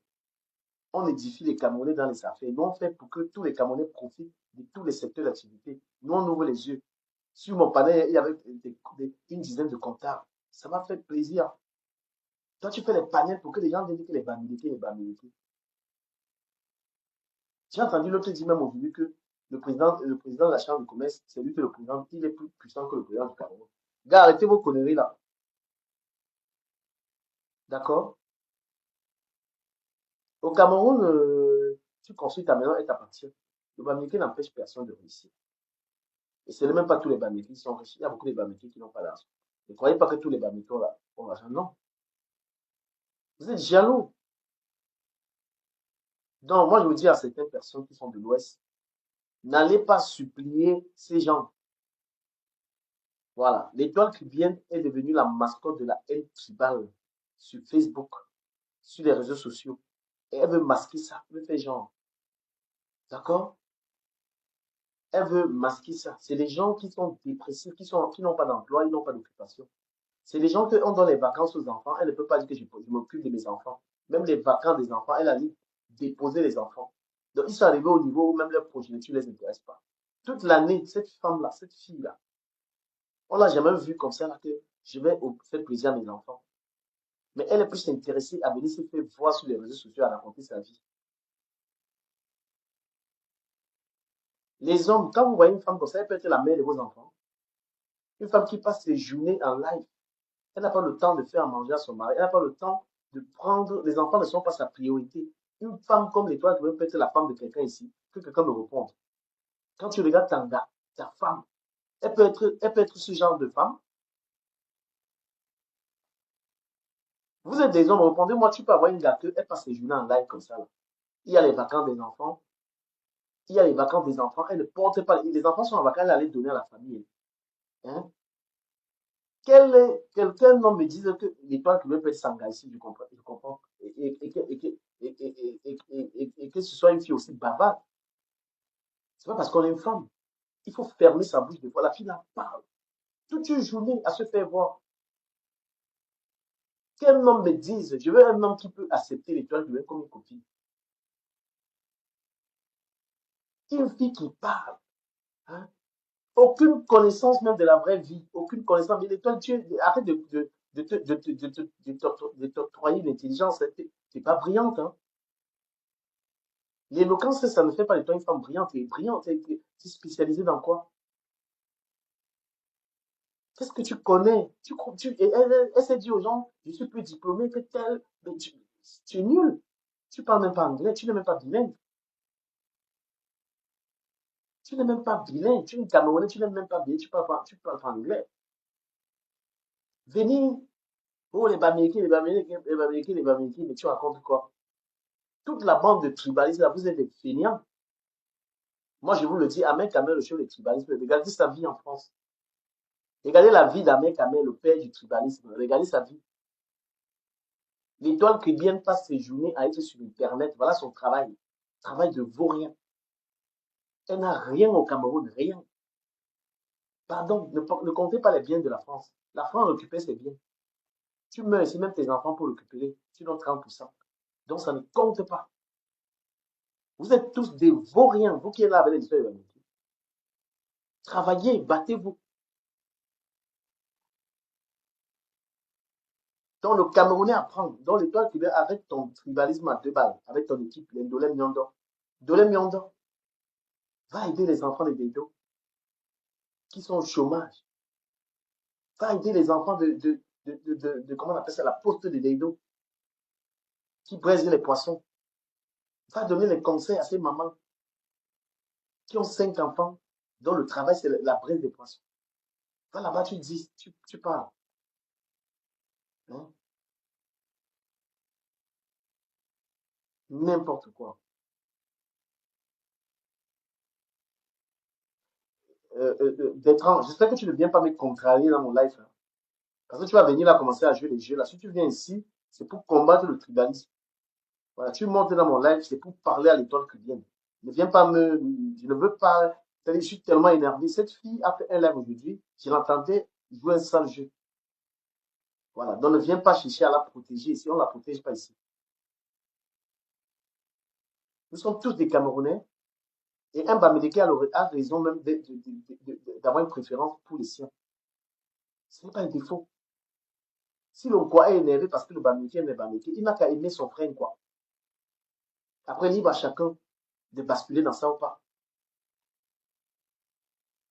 On édifie les Camerounais dans les affaires. Nous, on fait pour que tous les Camerounais profitent de tous les secteurs d'activité. Nous, on ouvre les yeux. Sur mon panel, il y avait une dizaine de comptables. Ça m'a fait plaisir. Toi, tu fais les panels pour que les gens disent que les Bamileke, les Bamileke. J'ai entendu l'autre dire même aujourd'hui que le président de la Chambre de commerce, c'est lui que le président, il est plus puissant que le président du Cameroun. Gars, arrêtez vos conneries là. D'accord? Au Cameroun, tu construis ta maison et t'appartient. Le Bamileke n'empêche personne de réussir. Et ce n'est même pas tous les Bamileke qui sont riches. Il y a beaucoup de Bamileke qui n'ont pas d'argent. Ne croyez pas que tous les Bamileke ont l'argent. Non. Vous êtes jaloux. Donc, moi, je vous dis à certaines personnes qui sont de l'Ouest, n'allez pas supplier ces gens. Voilà. L'étoile cubienne est devenue la mascotte de la haine tribale sur Facebook, sur les réseaux sociaux. Et elle veut masquer ça. Elle veut faire genre. D'accord? Elle veut masquer ça. C'est les gens qui sont dépressifs, qui n'ont pas d'emploi, ils n'ont pas d'occupation. C'est les gens qu'on donne les vacances aux enfants. Elle ne peut pas dire que je m'occupe de mes enfants. Même les vacances des enfants, elle a dit déposer les enfants. Donc, ils sont arrivés au niveau où même leur progéniture ne les intéresse pas. Toute l'année, cette femme-là, cette fille-là, on l'a jamais vue comme ça, là, que je vais faire plaisir à mes enfants. Mais elle est plus intéressée à venir se faire voir sur les réseaux sociaux, à raconter sa vie. Les hommes, quand vous voyez une femme comme ça, elle peut être la mère de vos enfants. Une femme qui passe ses journées en live. Elle n'a pas le temps de faire à manger à son mari. Elle n'a pas le temps de prendre. Les enfants ne sont pas sa priorité. Une femme comme l'étoile peut être la femme de quelqu'un ici, que quelqu'un me réponde. Quand tu regardes ta femme, elle peut être ce genre de femme. Vous êtes des hommes, répondez-moi, tu peux avoir une gâteuse, elle passe ses journées en live comme ça. Là. Il y a les vacances des enfants. Il y a les vacances des enfants. Elle ne porte pas. Les enfants sont en vacances, elle allait donner à la famille. Hein? Quel nom me dise que l'étoile qui veut peut être Sangha ici, je comprends. Et que ce soit une fille aussi bavarde. C'est pas parce qu'on est une femme. Il faut fermer sa bouche des fois. La fille la parle toute une journée à se faire voir. Quel nom me dise, je veux un homme qui peut accepter l'étoile qui veut comme une copine. Une fille qui parle. Hein? Aucune connaissance même de la vraie vie. Aucune connaissance. Mais l'étoile, arrête de t'octroyer l'intelligence. Tu n'es pas brillante. Hein? L'éloquence, ça ne fait pas de toi une femme brillante. Tu es brillante. Tu es spécialisée dans quoi? Qu'est-ce que tu connais? Elle s'est dit aux gens, je suis plus diplômée que tel. Mais tu es nul. Tu parles même pas anglais. Tu n'es même pas bilingue. Tu n'es même pas bilingue. Tu es Camerounais. Tu n'es même pas bilingue. Tu parles pas anglais. Venez. Oh, les Bamileke, les Bamileke, les Bamileke, les Bamileke. Mais tu racontes quoi? Toute la bande de tribalistes, là, vous êtes des feignants. Moi, je vous le dis, Ahmed Kamel, le chef des tribalistes, regardez sa vie en France. Regardez la vie d'Ahmed Kamel, le père du tribalisme. Regardez sa vie. L'étoile chrétienne passe ses journées à être sur Internet. Voilà son travail. Travail de vaurien. Elle n'a rien au Cameroun, rien. Pardon, ne comptez pas les biens de la France. La France occupait ses biens. Tu meurs ici, même tes enfants pour l'occuper. Tu donnes 30%. Donc ça ne compte pas. Vous êtes tous des vauriens, vous qui êtes là avec les histoires de Travaillez, battez-vous. Donc, le Camerounais apprend. Donc, l'étoile cubaine, avec ton tribalisme à 2 balles, avec ton équipe, les Ndolé Miondo. Ndolé Miondo va aider les enfants de Dedo qui sont au chômage. Va aider les enfants comment on appelle ça, la poste de Dedo, qui braisent les poissons. Va donner les conseils à ces mamans qui ont 5 enfants, dont le travail, c'est la braise des poissons. Va là-bas, tu dis, tu parles. Hein? N'importe quoi. J'espère que tu ne viens pas me contrarier dans mon live, hein. Parce que tu vas venir là commencer à jouer les jeux là. Si tu viens ici, c'est pour combattre le tribalisme. Voilà, tu montes dans mon live, c'est pour parler à l'étoile cubaine. Ne viens pas me. Je ne veux pas. Je suis tellement énervé. Cette fille a fait un live aujourd'hui. Je l'entendais jouer un sale jeu. Voilà. Donc ne viens pas chercher à la protéger ici. On ne la protège pas ici. Nous sommes tous des Camerounais. Et un Bamileke a raison même d'avoir une préférence pour les siens. Ce n'est pas un défaut. Si le quoi est énervé parce que le Bamileke aime le Bamileke, il n'a qu'à aimer son frère, quoi. Après, libre à chacun de basculer dans ça ou pas.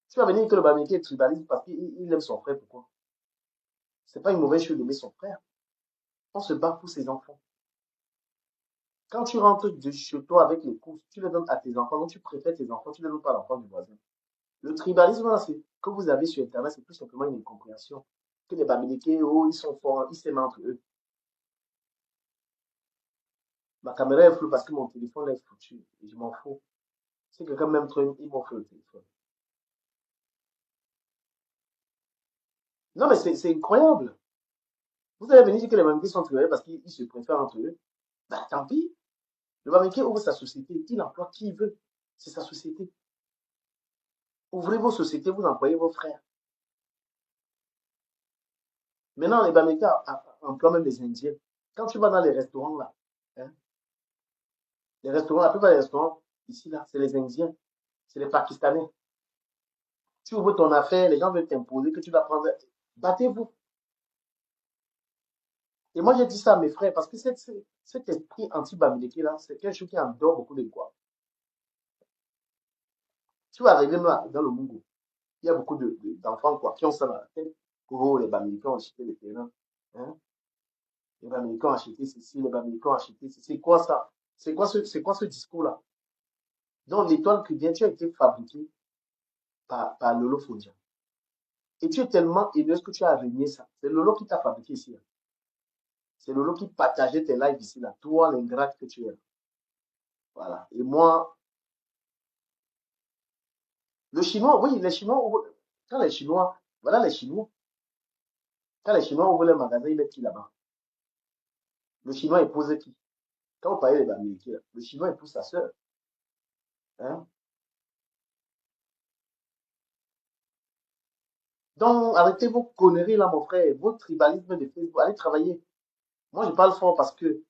Tu vas venir que le Bamileke est tribaliste parce qu'il aime son frère, pourquoi? C'est pas une mauvaise chose d'aimer son frère. On se bat pour ses enfants. Quand tu rentres de chez toi avec les courses, tu les donnes à tes enfants, donc tu préfères tes enfants, tu ne les donnes pas à l'enfant du voisin. Le tribalisme, là, que vous avez sur Internet, c'est tout simplement une incompréhension. Que les Bamileke, oh, ils sont forts, ils s'aiment entre eux. Ma caméra est floue parce que mon téléphone est foutu. Et je m'en fous. Si quelqu'un m'aime trop, il m'offre le téléphone. Non, mais c'est incroyable. Vous allez venir dire que les Bamileke sont tribalistes parce qu'ils se préfèrent entre eux. Bah, tant pis. Le Bamileke ouvre sa société. Il emploie qui il veut. C'est sa société. Ouvrez vos sociétés, vous employez vos frères. Maintenant, les Bamileke emploient même les Indiens. Quand tu vas dans les restaurants, là, hein, les restaurants, la plupart des restaurants, ici, là, c'est les Indiens. C'est les Pakistanais. Tu ouvres ton affaire, les gens veulent t'imposer que tu vas prendre. Battez-vous. Et moi, j'ai dit ça à mes frères parce que cet esprit anti-Bamileke là, c'est quelque chose qui endort beaucoup de quoi. Tu vas arriver dans le Mungo. Il y a beaucoup d'enfants quoi, qui ont ça dans la tête. Oh, les Bamileke ont acheté les terrains. Hein? Les Bamileke ont acheté ceci, les Bamileke ont acheté ceci. C'est quoi ça? C'est quoi ce discours-là? Donc, l'étoile cubaine, tu as été fabriqué par Lolo Fondia. Et tu es tellement haineuse que tu as régné ça. C'est Lolo qui t'a fabriqué ici, là. C'est Lolo qui partageait tes lives ici, là. Toi, l'ingrat que tu es. Voilà. Et moi, le chinois, oui, les Chinois, quand les Chinois, voilà les Chinois, quand les Chinois ouvrent les magasins, ils mettent qui là-bas? Le Chinois épouse qui? Quand vous parlez des Américains, le Chinois épouse sa sœur. Hein? Donc, arrêtez vos conneries là, mon frère, votre tribalisme de Facebook, allez travailler. Moi, je parle fort parce que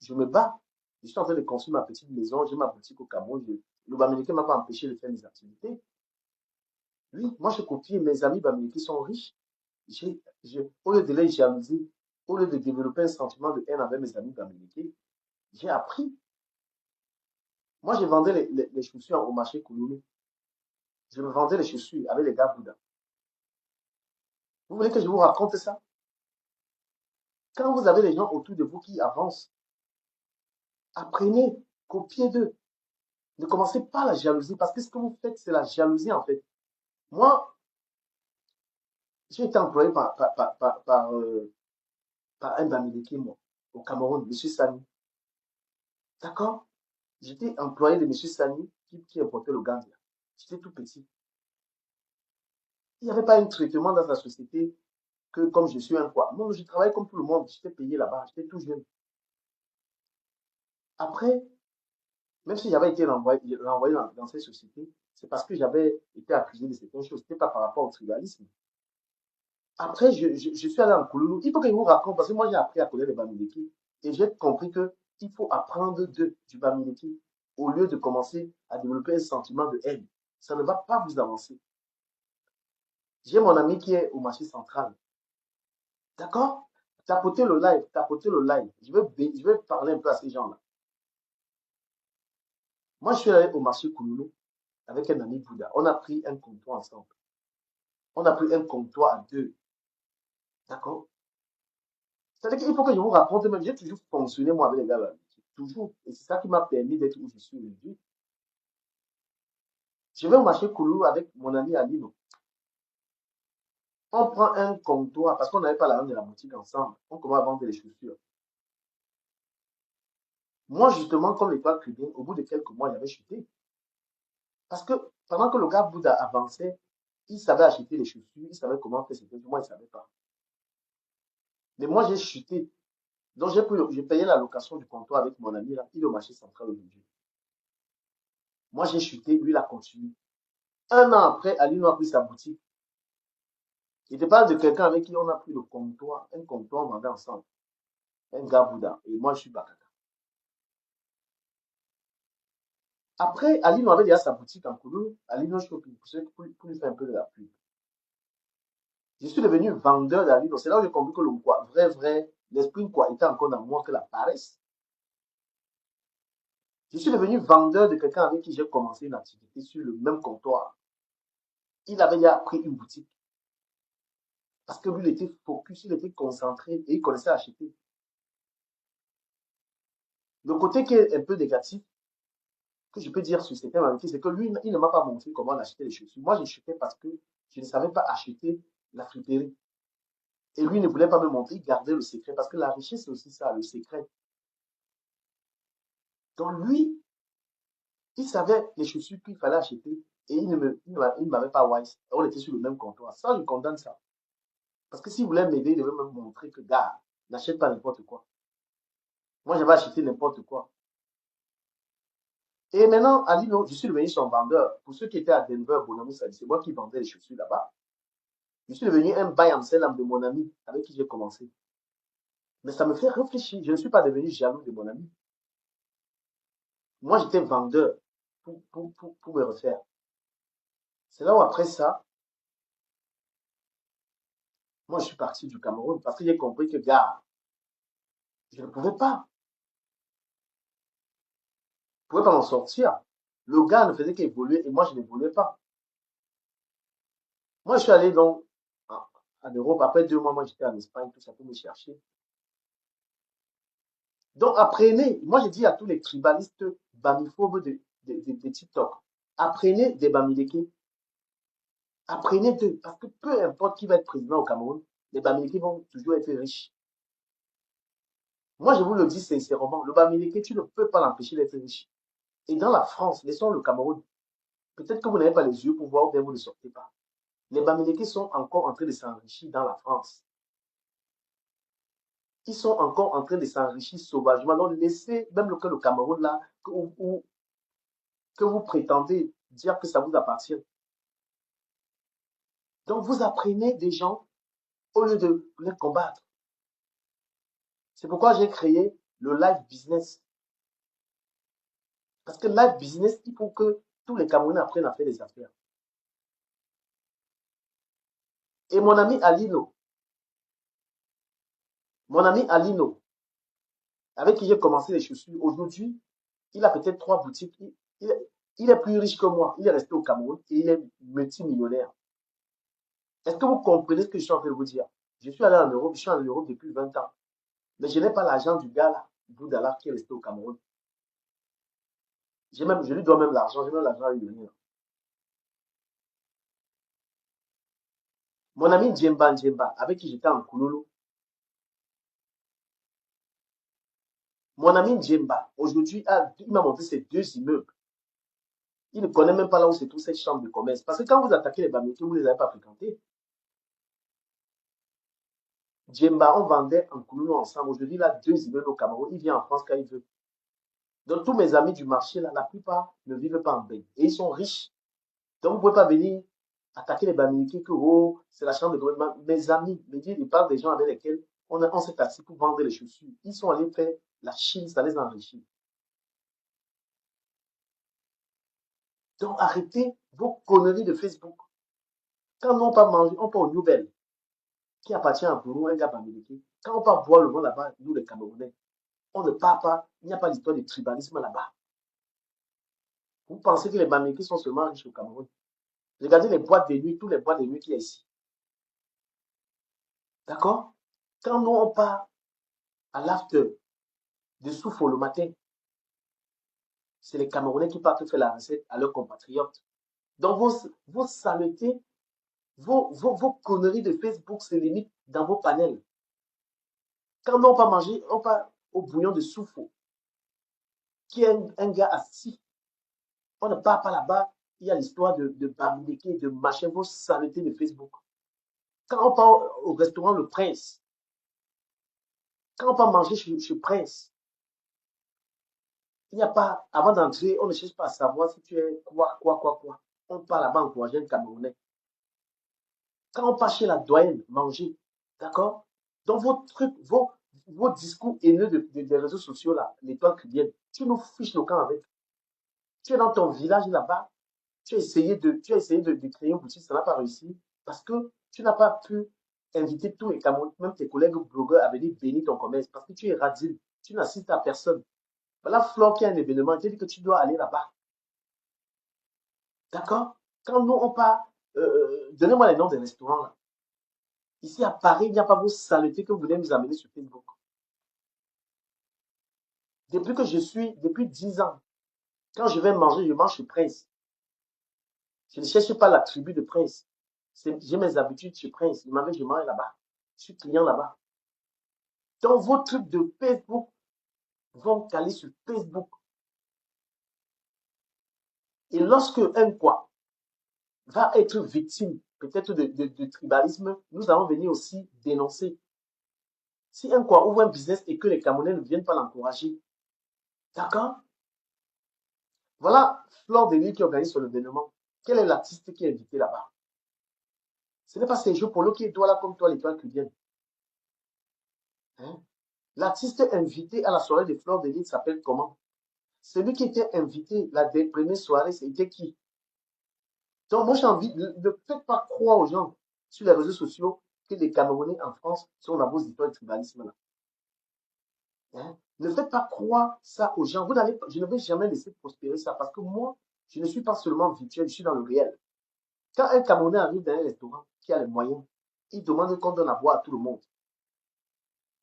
je me bats. Je suis en train de construire ma petite maison, j'ai ma boutique au Cameroun. Le Bamileke m'a pas empêché de faire mes activités. Oui, moi, je copie mes amis Bamileke sont riches. Au lieu de les jalouser, au lieu de développer un sentiment de haine avec mes amis Bamileke, j'ai appris. Moi, je vendais les chaussures au marché Kouloulou. Je me vendais les chaussures avec les gars Bouddha. Vous voulez que je vous raconte ça? Quand vous avez les gens autour de vous qui avancent, apprenez, copiez d'eux. Ne commencez pas la jalousie parce que ce que vous faites, c'est la jalousie en fait. Moi, j'ai été employé par un Bamileke, moi, au Cameroun, M. Sani. D'accord? J'étais employé de M. Sani qui importait le gaz. J'étais tout petit. Il n'y avait pas un traitement dans la société que comme je suis un quoi. Non, je travaillais comme tout le monde. J'étais payé là-bas. J'étais tout jeune. Après, même si j'avais été renvoyé dans cette société, c'est parce que j'avais été accusé de certaines choses. Ce n'était pas par rapport au tribalisme. Après, je suis allé en Kouloulou. Il faut que je vous raconte, parce que moi, j'ai appris à connaître les Bamileke. Et j'ai compris que il faut apprendre du Bamileke au lieu de commencer à développer un sentiment de haine. Ça ne va pas vous avancer. J'ai mon ami qui est au marché central. D'accord? Tapotez le live, tapotez le live. Je vais parler un peu à ces gens-là. Moi, je suis allé au marché Kouloulou avec un ami Bouddha. On a pris un comptoir ensemble. On a pris un comptoir à deux. D'accord? C'est-à-dire qu'il faut que je vous raconte, même, j'ai toujours fonctionné, moi, avec les gars là. Toujours. Et c'est ça qui m'a permis d'être où je suis aujourd'hui. Je vais au marché Kouloulou avec mon ami Alino. On prend un comptoir parce qu'on n'avait pas l'argent de la boutique ensemble. On commence à vendre les chaussures. Moi, justement, comme l'étoile cubaine, au bout de quelques mois, j'avais chuté. Parce que pendant que le gars Bouddha avançait, il savait acheter les chaussures, il savait comment faire ses trucs. Moi, il ne savait pas. Mais moi, j'ai chuté. Donc, j'ai payé la location du comptoir avec mon ami là. Il est au marché central aujourd'hui. Moi, j'ai chuté, lui, il a continué. Un an après, Alino a pris sa boutique. Il te parle de quelqu'un avec qui on a pris le comptoir, un comptoir, on vendait ensemble. Un gars Bouddha. Et moi, je suis Bakata. Après, Alino avait déjà sa boutique en Koulou. Alino Shopping, pour lui faire un peu de la pub. Je suis devenu vendeur d'Alino. C'est là où j'ai compris que le quoi, vrai, l'esprit quoi était encore dans moi que la paresse. Je suis devenu vendeur de quelqu'un avec qui j'ai commencé une activité sur le même comptoir. Il avait déjà pris une boutique parce que lui, il était focus, il était concentré et il connaissait acheter. Le côté qui est un peu négatif, que je peux dire sur certains amitiés, c'est que lui, il ne m'a pas montré comment acheter les chaussures. Moi, j'ai acheté parce que je ne savais pas acheter la friperie. Et lui ne voulait pas me montrer, il gardait le secret parce que la richesse, c'est aussi ça, le secret. Donc lui, il savait les chaussures qu'il fallait acheter et il ne m'avait pas wise. On était sur le même comptoir. Ça, je condamne ça. Parce que s'il voulait m'aider, il devait me montrer que, gars, n'achète pas n'importe quoi. Moi, j'avais acheté n'importe quoi. Et maintenant, à Lino, je suis devenu son vendeur. Pour ceux qui étaient à Denver, Bonami, c'est moi qui vendais les chaussures là-bas. Je suis devenu un buy and sell de mon ami avec qui j'ai commencé. Mais ça me fait réfléchir. Je ne suis pas devenu jaloux de mon ami. Moi, j'étais vendeur pour me refaire. C'est là où après ça, moi, je suis parti du Cameroun parce que j'ai compris que, gars, je ne pouvais pas. Je ne pouvais pas m'en sortir. Le gars ne faisait qu'évoluer et moi, je n'évoluais pas. Moi, je suis allé donc en Europe. Après 2 mois, moi, j'étais en Espagne, tout ça pour me chercher. Donc, apprenez. Moi, je dis à tous les tribalistes bamiphobes de TikTok, apprenez des Bamileke. Apprenez d'eux. Parce que peu importe qui va être président au Cameroun, les Bamileke vont toujours être riches. Moi, je vous le dis sincèrement, le Bamileke, tu ne peux pas l'empêcher d'être riche. Et dans la France, laissons le Cameroun. Peut-être que vous n'avez pas les yeux pour voir ou bien vous ne sortez pas. Les Bamileke sont encore en train de s'enrichir dans la France. Ils sont encore en train de s'enrichir sauvagement. Donc, laissez, même le Cameroun, là, que vous prétendez dire que ça vous appartient. Donc, vous apprenez des gens au lieu de les combattre. C'est pourquoi j'ai créé le live business. Parce que live business, il faut que tous les Camerounais apprennent à faire des affaires. Et mon ami Alino, avec qui j'ai commencé les chaussures, aujourd'hui, il a peut-être 3 boutiques. Il est plus riche que moi. Il est resté au Cameroun et il est multimillionnaire. Est-ce que vous comprenez ce que je suis en train de vous dire? Je suis allé en Europe, je suis en Europe depuis 20 ans. Mais je n'ai pas l'argent du gars là, Boudala, qui est resté au Cameroun. Je lui dois même l'argent, j'ai même l'argent à lui donner. Mon ami Djemba, avec qui j'étais en Kouloulou, mon ami Djemba, aujourd'hui, il m'a montré ces 2 immeubles. Il ne connaît même pas là où se trouve cette chambre de commerce. Parce que quand vous attaquez les Bamileke, vous ne les avez pas fréquentés. Djemba, on vendait en Kouloulou ensemble. Aujourd'hui, il a 2 immeubles au Cameroun. Il vient en France quand il veut. Donc, tous mes amis du marché, là, la plupart ne vivent pas en Belgique. Et ils sont riches. Donc, vous ne pouvez pas venir attaquer les Bamileke que oh, c'est la chambre de commerce. Mes amis, ils parlent des gens avec lesquels on s'est assis pour vendre les chaussures. Ils sont allés faire la Chine, ça les enrichit. Donc, arrêtez vos conneries de Facebook. Quand nous, on part manger, on part au Nouvelle, qui appartient à Bourou, un gars bamileke. Quand on part boire le vent là-bas, nous, les Camerounais, on ne part pas, il n'y a pas d'histoire de tribalisme là-bas. Vous pensez que les bamileke sont seulement riches au Cameroun? Regardez les boîtes de nuit, tous les boîtes de nuit qu'il y a ici. D'accord? Quand nous, on part à l'after de souffle le matin, c'est les Camerounais qui partent faire la recette à leurs compatriotes. Donc, vos saletés, vos conneries de Facebook se limitent dans vos panels. Quand nous, on part manger, on part au bouillon de souffle, qui est un gars assis. On ne part pas là-bas. Il y a l'histoire de bamileke, de machin, vos saletés de Facebook. Quand on part au restaurant Le Prince, quand on part manger chez Prince, il n'y a pas, avant d'entrer, on ne cherche pas à savoir si tu es quoi. On part là-bas encourager un Camerounais. Quand on part chez la doyenne, manger, d'accord? Donc, vos trucs, vos discours haineux des réseaux sociaux, là, les temps qui viennent, tu nous fiches le camp avec. Tu es dans ton village là-bas, tu as essayé de créer une boutique, ça n'a pas réussi parce que tu n'as pas pu inviter tous les Camerounais, même tes collègues blogueurs, à venir bénir ton commerce parce que tu es radine, tu n'assistes à personne. Voilà, Flore qui a un événement, il te dit que tu dois aller là-bas. D'accord? Quand nous, on part, donnez-moi les noms des restaurants là. Ici à Paris, il n'y a pas vos saletés que vous voulez nous amener sur Facebook. Depuis 10 ans, quand je vais manger, je mange chez Prince. Je ne cherche pas la tribu de Prince. J'ai mes habitudes chez Prince. Je mange là-bas. Je suis client là-bas. Donc, vos trucs de Facebook vont caler sur Facebook. Et lorsque un quoi va être victime peut-être de tribalisme, nous allons venir aussi dénoncer. Si un quoi ouvre un business et que les Camerounais ne viennent pas l'encourager, d'accord? Voilà Flore de Lille qui organise son événement. Quel est l'artiste qui est invité là-bas? Ce n'est pas Sergio Polo qui doit là comme toi, l'étoile cubaine. Hein? L'artiste invité à la soirée de Flore de Lille s'appelle comment? Celui qui était invité la première soirée, c'était qui? Donc, moi, j'ai envie, ne faites pas croire aux gens sur les réseaux sociaux que les Camerounais en France sont dans vos histoires de tribalisme là. Hein? Ne faites pas croire ça aux gens. Je ne vais jamais laisser prospérer ça parce que moi, je ne suis pas seulement virtuel, je suis dans le réel. Quand un Camerounais arrive dans un restaurant qui a les moyens, il demande qu'on donne à boire à tout le monde.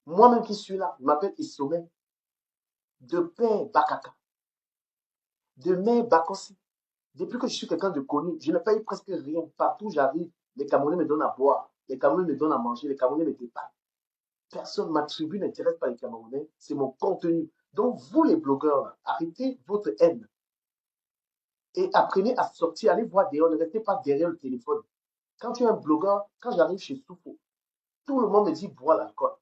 Moi-même qui suis là, je m'appelle Isomé, de père Bakaka, de mère Bakossi. Depuis que je suis quelqu'un de connu, je ne paye presque rien. Partout où j'arrive, les Camerounais me donnent à boire, les Camerounais me donnent à manger, les Camerounais me dépannent. Personne, ma tribu n'intéresse pas les Camerounais, c'est mon contenu. Donc, vous les blogueurs, là, arrêtez votre haine et apprenez à sortir, allez voir dehors, ne restez pas derrière le téléphone. Quand tu es un blogueur, quand j'arrive chez Soufou, tout le monde me dit bois l'alcool.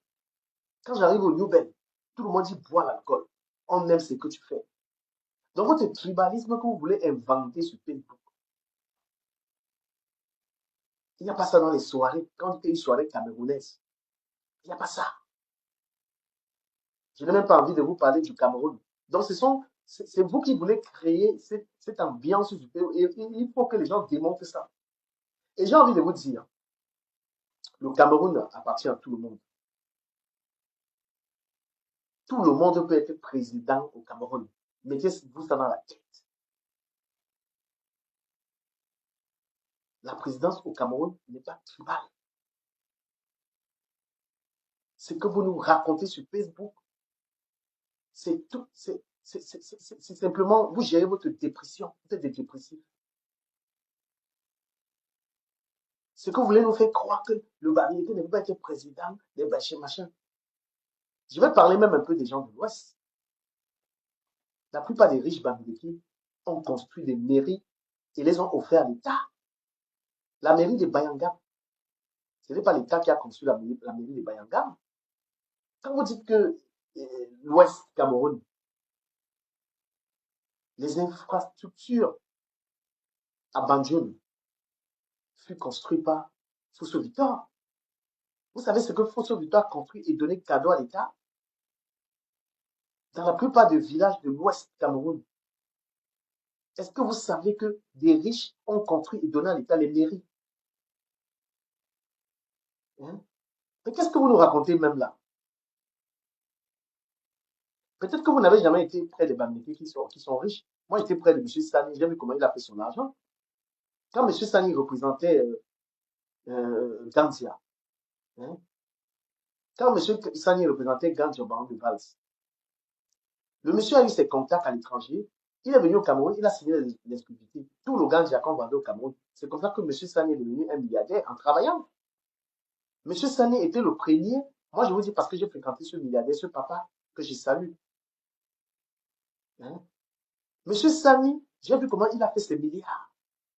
Quand j'arrive au New Ben, tout le monde dit bois l'alcool. On aime ce que tu fais. Donc, votre tribalisme que vous voulez inventer sur Facebook, il n'y a pas ça dans les soirées. Quand tu es une soirée camerounaise, il n'y a pas ça. Je n'ai même pas envie de vous parler du Cameroun. Donc, c'est vous qui voulez créer cette ambiance du pays. Et il faut que les gens démontrent ça. Et j'ai envie de vous dire, le Cameroun appartient à tout le monde. Tout le monde peut être président au Cameroun. Mettez-vous ça dans la tête. La présidence au Cameroun n'est pas tribale. Ce que vous nous racontez sur Facebook, c'est tout, c'est simplement, vous gérez votre dépression. Vous êtes des dépressifs. Ce que vous voulez nous faire croire que le Bamileke ne peut pas être président, des bâchés, machin. Je vais parler même un peu des gens de l'Ouest. La plupart des riches Bamileke ont construit des mairies et les ont offerts à l'État. La mairie de Bayangam, ce n'est pas l'État qui a construit la mairie de Bayangam. Quand vous dites que l'Ouest Cameroun, les infrastructures à Banjul furent construites par Fosso Victor. Vous savez ce que Fosso Victor a construit et donné cadeau à l'État? Dans la plupart des villages de l'Ouest Cameroun, est-ce que vous savez que des riches ont construit et donné à l'État les mairies? Hein? Mais qu'est-ce que vous nous racontez même là? Peut-être que vous n'avez jamais été près des Bamileke qui sont riches. Moi, j'étais près de M. Sani, j'ai vu comment il a fait son argent. Quand M. Sani représentait Gandia, hein, quand M. Sani représentait Gandia au Baron de Vals, le monsieur a eu ses contacts à l'étranger. Il est venu au Cameroun, il a signé l'exclusivité. Tout le Gandia qu'on vendait au Cameroun. C'est comme ça que M. Sani est devenu un milliardaire en travaillant. M. Sani était le premier. Moi, je vous dis parce que j'ai fréquenté ce milliardaire, ce papa que je salue. Hein. Monsieur Sani, j'ai vu comment il a fait ses milliards.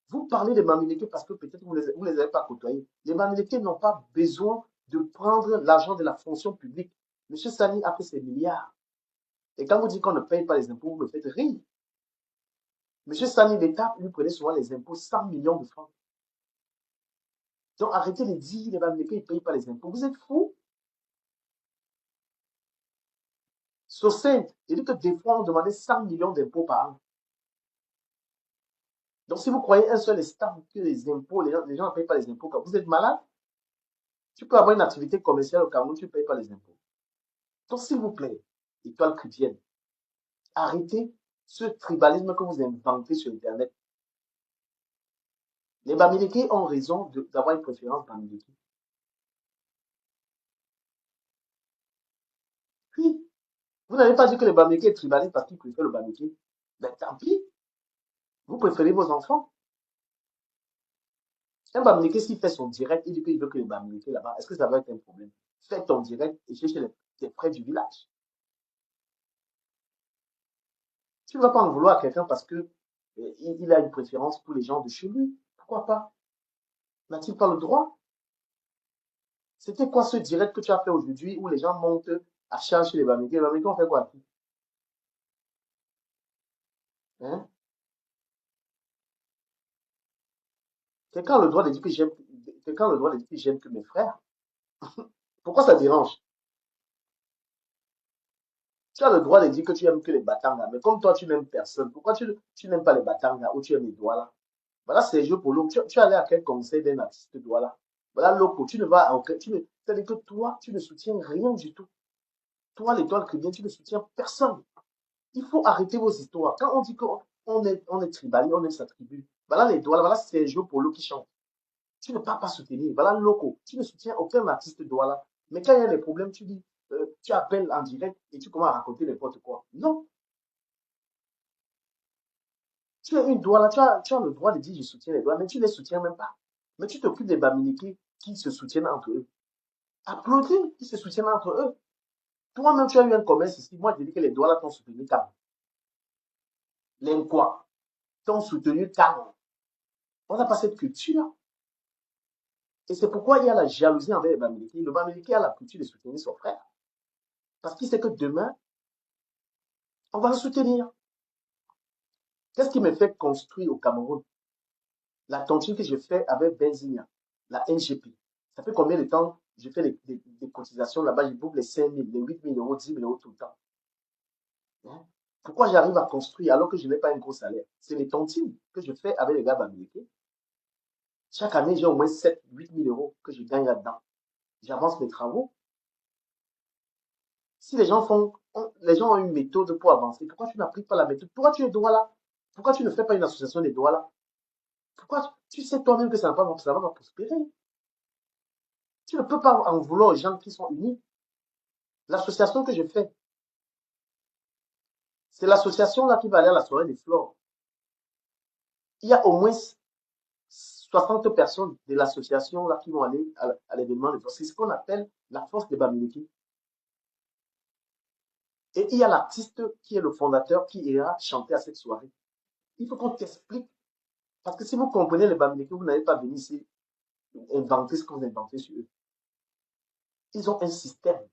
Vous parlez des Bamileke parce que peut-être vous les avez pas côtoyés. Les Bamileke n'ont pas besoin de prendre l'argent de la fonction publique. Monsieur Sani a fait ses milliards. Et quand vous dites qu'on ne paye pas les impôts, vous me faites rire. Monsieur Sani, l'État lui prenait souvent les impôts 100 millions de francs. Donc arrêtez de dire les Bamileke ne payent pas les impôts. Vous êtes fous. Saint, il dit que des fois on demandait 100 millions d'impôts par an. Donc si vous croyez un seul instant que les impôts, les gens ne payent pas les impôts, vous êtes malade. Tu peux avoir une activité commerciale au Cameroun, tu ne payes pas les impôts. Donc s'il vous plaît, étoile chrétienne, arrêtez ce tribalisme que vous inventez sur Internet. Les Bamileke ont raison d'avoir une préférence Bamileke. Puis, vous n'avez pas dit que les Bamileke est tribaliste parce qu'ils préfèrent le Bamileke. Ben tant pis, vous préférez vos enfants. Un Bamileke, s'il fait son direct, il dit qu'il veut que les Bamileke là-bas, est-ce que ça va être un problème? Fais ton direct et cherche les près du village. Tu ne vas pas en vouloir à quelqu'un parce que il a une préférence pour les gens de chez lui. Pourquoi pas? N'a-t-il pas le droit? C'était quoi ce direct que tu as fait aujourd'hui où les gens montent à charge chez les Bamileke? Les Bamileke ont fait quoi? Hein? Quelqu'un a le droit de dire que j'aime, quelqu'un a le droit de dire que j'aime que mes frères. Pourquoi ça dérange? Tu as le droit de dire que tu aimes que les Batanga, mais comme toi, tu n'aimes personne. Pourquoi tu n'aimes pas les Batanga ou tu aimes les Douala? Voilà, c'est jeu pour l'eau. Tu es allé à quel conseil d'un artiste Douala? Voilà, loco, tu ne vas à aucun. C'est-à-dire que toi, tu ne soutiens rien du tout. Toi, l'étoile chrétienne, tu ne soutiens personne. Il faut arrêter vos histoires. Quand on dit on est tribal, on est sa tribu. Voilà les Douala, voilà, c'est jeu pour l'eau qui chante. Tu ne peux pas soutenir. Voilà, loco. Tu ne soutiens aucun artiste Douala. Mais quand il y a des problèmes, tu dis, tu appelles en direct et tu commences à raconter n'importe quoi. Non. Tu es une Douala, tu as le droit de dire je soutiens les Douala, mais tu ne les soutiens même pas. Mais tu t'occupes des Bamileke qui se soutiennent entre eux. Applaudis, qui se soutiennent entre eux. Toi-même, tu as eu un commerce ici. Moi, je dis que les Douala t'ont soutenu quand? Les quoi? T'ont soutenu quand? On n'a pas cette culture. Et c'est pourquoi il y a la jalousie envers les Bamileke. Le Bamileke a la culture de soutenir son frère. Parce qu'il sait que demain, on va le soutenir. Qu'est-ce qui me fait construire au Cameroun? La tontine que je fais avec Benzina, la NGP. Ça fait combien de temps je fais des cotisations là-bas? Je boucle les 5 000, les 8 000 euros, 10 000 euros tout le temps. Hein? Pourquoi j'arrive à construire alors que je n'ai pas un gros salaire? C'est les tontines que je fais avec les gars bamileke. Chaque année, j'ai au moins 7 8 000 euros que je gagne là-dedans. J'avance mes travaux. Si les gens ont une méthode pour avancer, pourquoi tu n'appliques pas la méthode? Pourquoi tu es droit là? Pourquoi tu ne fais pas une association des droits là? Pourquoi tu sais toi-même que ça va pas prospérer? Tu ne peux pas en vouloir aux gens qui sont unis. L'association que je fais, c'est l'association là qui va aller à la soirée des fleurs. Il y a au moins 60 personnes de l'association là qui vont aller à l'événement de fleurs. C'est ce qu'on appelle la force des Bamileke. Et il y a l'artiste qui est le fondateur qui ira chanter à cette soirée. Il faut qu'on t'explique. Parce que si vous comprenez les Bamileke, vous n'allez pas venir ici inventer ce que vous inventez sur eux. Ils ont un système.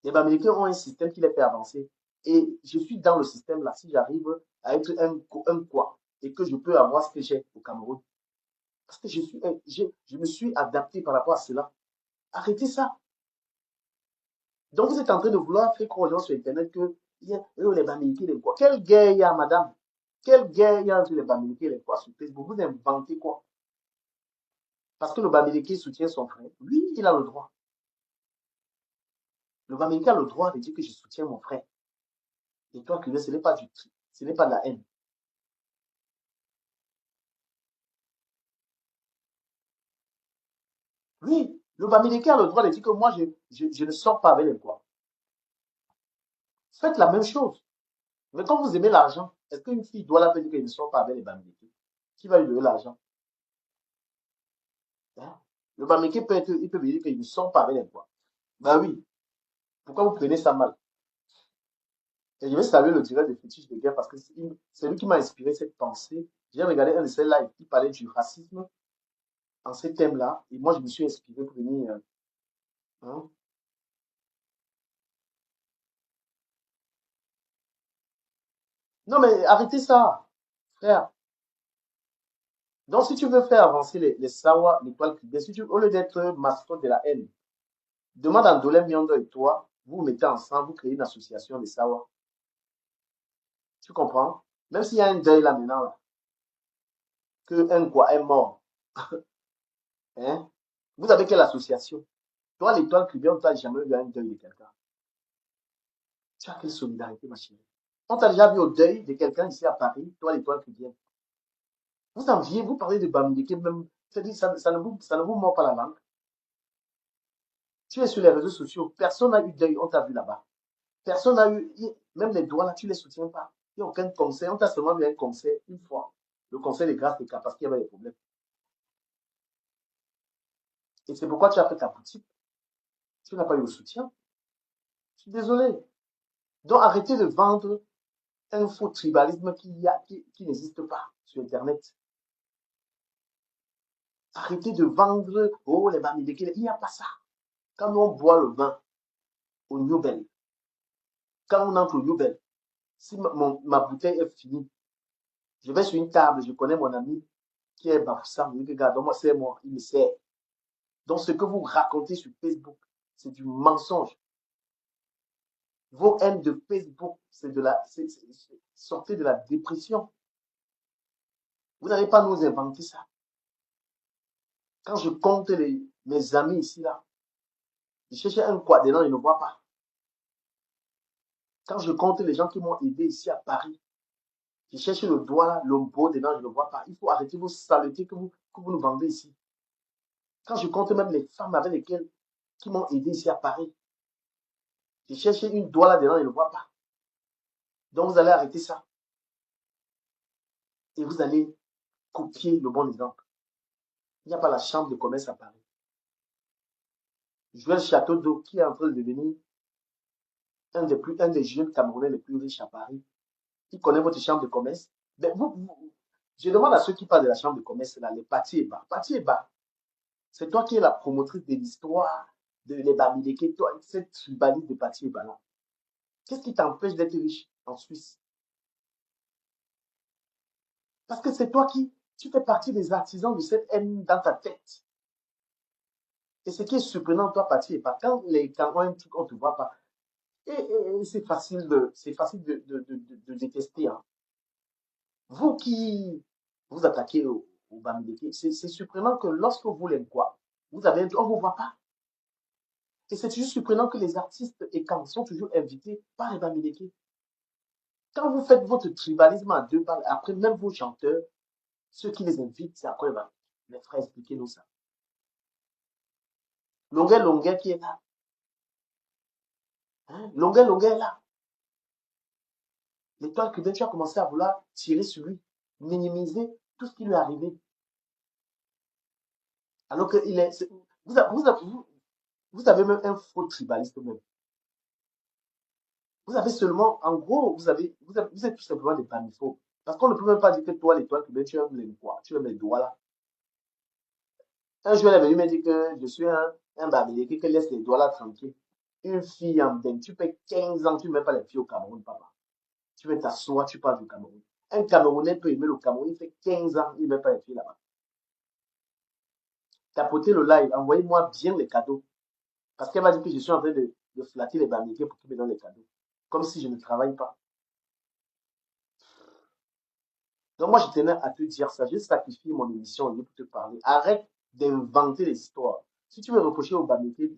Les Bamileke ont un système qui les fait avancer. Et je suis dans le système là. Si j'arrive à être un quoi et que je peux avoir ce que j'ai au Cameroun. Parce que je me suis adapté par rapport à cela. Arrêtez ça. Donc vous êtes en train de vouloir faire croire aux gens sur Internet que les Bamileke, les quoi. Quelle guerre il y a, madame? Quelle guerre il y a entre les Bamileke et les quoi sur Facebook? Vous inventez quoi? Parce que le Bamileke soutient son frère. Oui, il a le droit. Le Bamileke a le droit de dire que je soutiens mon frère. Et toi, Cuvé, ce n'est pas ce n'est pas de la haine. Oui, le Bamileke a le droit de dire que moi, je ne sors pas avec les quoi. Faites la même chose. Mais quand vous aimez l'argent, est-ce qu'une fille doit la dire qu'elle ne sort pas avec les Bamileke? Qui va lui donner l'argent? Hein? Le Bamileke il peut lui dire qu'il ne sort pas avec les quoi. Ben oui. Pourquoi vous prenez ça mal? Et je vais saluer le directeur de Fétiche de guerre parce que c'est lui qui m'a inspiré cette pensée. J'ai regardé un de ses lives qui parlait du racisme en ces thèmes-là. Et moi, je me suis inspiré pour venir. Hein. Non, mais arrêtez ça, frère. Donc, si tu veux faire avancer les Sawa, l'étoile cubaine, si tu, au lieu d'être mascotte de la haine, demande à Ndolem Miondo et toi, vous vous mettez ensemble, vous créez une association des Sawa. Tu comprends? Même s'il y a un deuil là maintenant, là, que un quoi est mort, hein? Vous avez quelle association? Toi, l'étoile cubaine, tu n'as jamais vu un deuil de quelqu'un. Tu as quelle solidarité, ma chérie? On t'a déjà vu au deuil de quelqu'un ici à Paris, toi, l'étoile cubaine. Vous enviez, vous parlez de Bamileke, même, c'est-à-dire, ça ne vous mord pas la langue. Tu es sur les réseaux sociaux, personne n'a eu deuil, on t'a vu là-bas. Personne n'a eu, même les doigts là, tu les soutiens pas. Il n'y a aucun concert, on t'a seulement vu un concert une fois. Le concert des grâces des cas parce qu'il y avait des problèmes. Et c'est pourquoi tu as fait ta boutique. Tu n'as pas eu le soutien. Je suis désolé. Donc arrêtez de vendre un faux tribalisme qui n'existe pas sur Internet. Arrêtez de vendre, oh les Bamileke, il n'y a pas ça. Quand on boit le vin au Nobel, quand on entre au Nobel, si ma bouteille est finie, je vais sur une table, je connais mon ami qui est Bafoussam, il dit, regarde, moi c'est moi, il me sait. Donc ce que vous racontez sur Facebook, c'est du mensonge. Vos haines de Facebook, c'est de la, sortez de la dépression. Vous n'allez pas nous inventer ça. Quand je compte mes amis ici, là, je cherche un quoi dedans, je ne vois pas. Quand je compte les gens qui m'ont aidé ici à Paris, je cherche le doigt là, le beau dedans, je ne le vois pas. Il faut arrêter vos saletés que vous nous vendez ici. Quand je compte même les femmes avec lesquelles qui m'ont aidé ici à Paris, je cherche une doigt là dedans, je ne le vois pas. Donc vous allez arrêter ça. Et vous allez copier le bon exemple. Il n'y a pas la chambre de commerce à Paris. Joël Château d'Eau, qui est en train de devenir un des jeunes Camerounais les plus riches à Paris, qui connaît votre chambre de commerce. Ben, je demande à ceux qui parlent de la chambre de commerce, là, les Pati et Bas. Pati et Bas, c'est toi qui es la promotrice de l'histoire de les Bamileke, toi, cette tribaliste de Pati et Bas là. Qu'est-ce qui t'empêche d'être riche en Suisse? Parce que c'est toi tu fais partie des artisans de cette haine dans ta tête. Et ce qui est surprenant, toi, Pati et Bas, quand on a un truc, on ne te voit pas. Et c'est facile de détester. Hein. Vous qui vous attaquez au Bamileke, c'est surprenant que lorsque vous l'aimez quoi, vous avez, on ne vous voit pas. Et c'est toujours surprenant que les artistes et quand sont toujours invités par les Bamileke. Quand vous faites votre tribalisme à deux balles, après même vos chanteurs, ceux qui les invitent, c'est après, les frères, expliquez-nous ça. Longueur, longueur qui est là. Hein? Longueur, longueur est là. L'étoile cubaine, tu as commencé à vouloir tirer sur lui, minimiser tout ce qui lui est arrivé. Alors que vous avez même un faux tribaliste même. Vous avez seulement, en gros, vous êtes tout simplement des panifots. Parce qu'on ne peut même pas dire que toi, l'étoile cubaine, tu aimes les quoi, tu aimes les doigts là. Un jour, elle est venue me dire que je suis un barbelé qui laisse les doigts là tranquilles. Une fille en bain, tu fais 15 ans, tu ne mets pas les filles au Cameroun, papa. Tu veux t'asseoir, tu parles du Cameroun. Un Camerounais peut aimer le Cameroun, il fait 15 ans, il ne met pas les filles là-bas. Tapotez le live, envoyez-moi bien les cadeaux. Parce qu'elle m'a dit que je suis en train de flatter les barbelés pour qu'ils me donnent les cadeaux. Comme si je ne travaille pas. Donc moi, je tenais à te dire ça. J'ai sacrifié mon émission pour te parler. Arrête d'inventer des histoires. Si tu veux reprocher aux Bamileke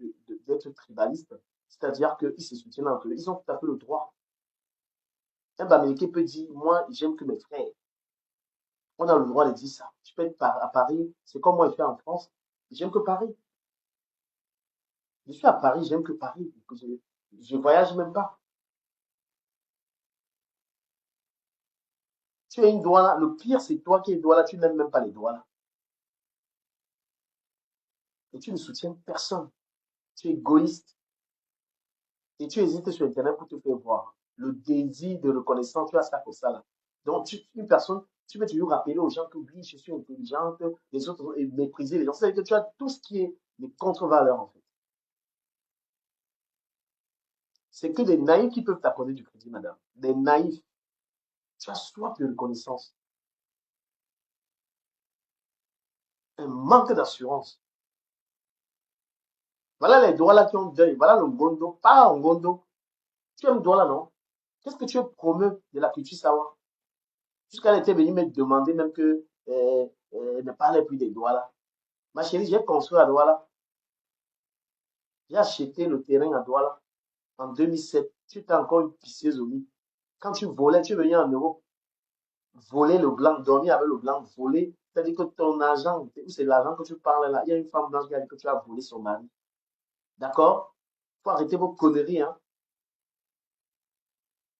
d'être tribalistes, c'est-à-dire qu'ils se soutiennent entre eux, ils ont tout à fait le droit. Un Bamileke peut dire, moi, j'aime que mes frères. On a le droit de dire ça. Tu peux être à Paris, c'est comme moi, je suis en France, j'aime que Paris. Je suis à Paris, j'aime que Paris. Je voyage même pas. Tu es une douane. Le pire, c'est toi qui es douane. Tu n'aimes même pas les douanes. Et tu ne soutiens personne. Tu es égoïste. Et tu hésites sur Internet pour te faire voir. Le désir de reconnaissance, tu as ça pour ça là. Donc, une personne, tu veux toujours rappeler aux gens que oui, je suis intelligente, les autres, et mépriser les gens. C'est-à-dire que tu as tout ce qui est des contre-valeurs en fait. C'est que des naïfs qui peuvent t'accorder du crédit, madame. Des naïfs. Tu as soif de reconnaissance. Un manque d'assurance. Voilà les doigts là qui ont deuil. Voilà le Ngondo. Pas un Ngondo. Tu aimes doigt là, non? Qu'est-ce que tu promeux de la culture savoir? Jusqu'à était venue me demander même que ne parlait plus des doigts là. Ma chérie, j'ai construit à Douala. J'ai acheté le terrain à Douala en 2007. Tu étais encore une pisseuse au lit. Quand tu volais, tu venais en Europe, voler le blanc, dormir avec le blanc, voler. C'est-à-dire que ton argent, c'est l'argent que tu parles là. Il y a une femme blanche qui a dit que tu as volé son mari. D'accord? Faut arrêter vos conneries, hein.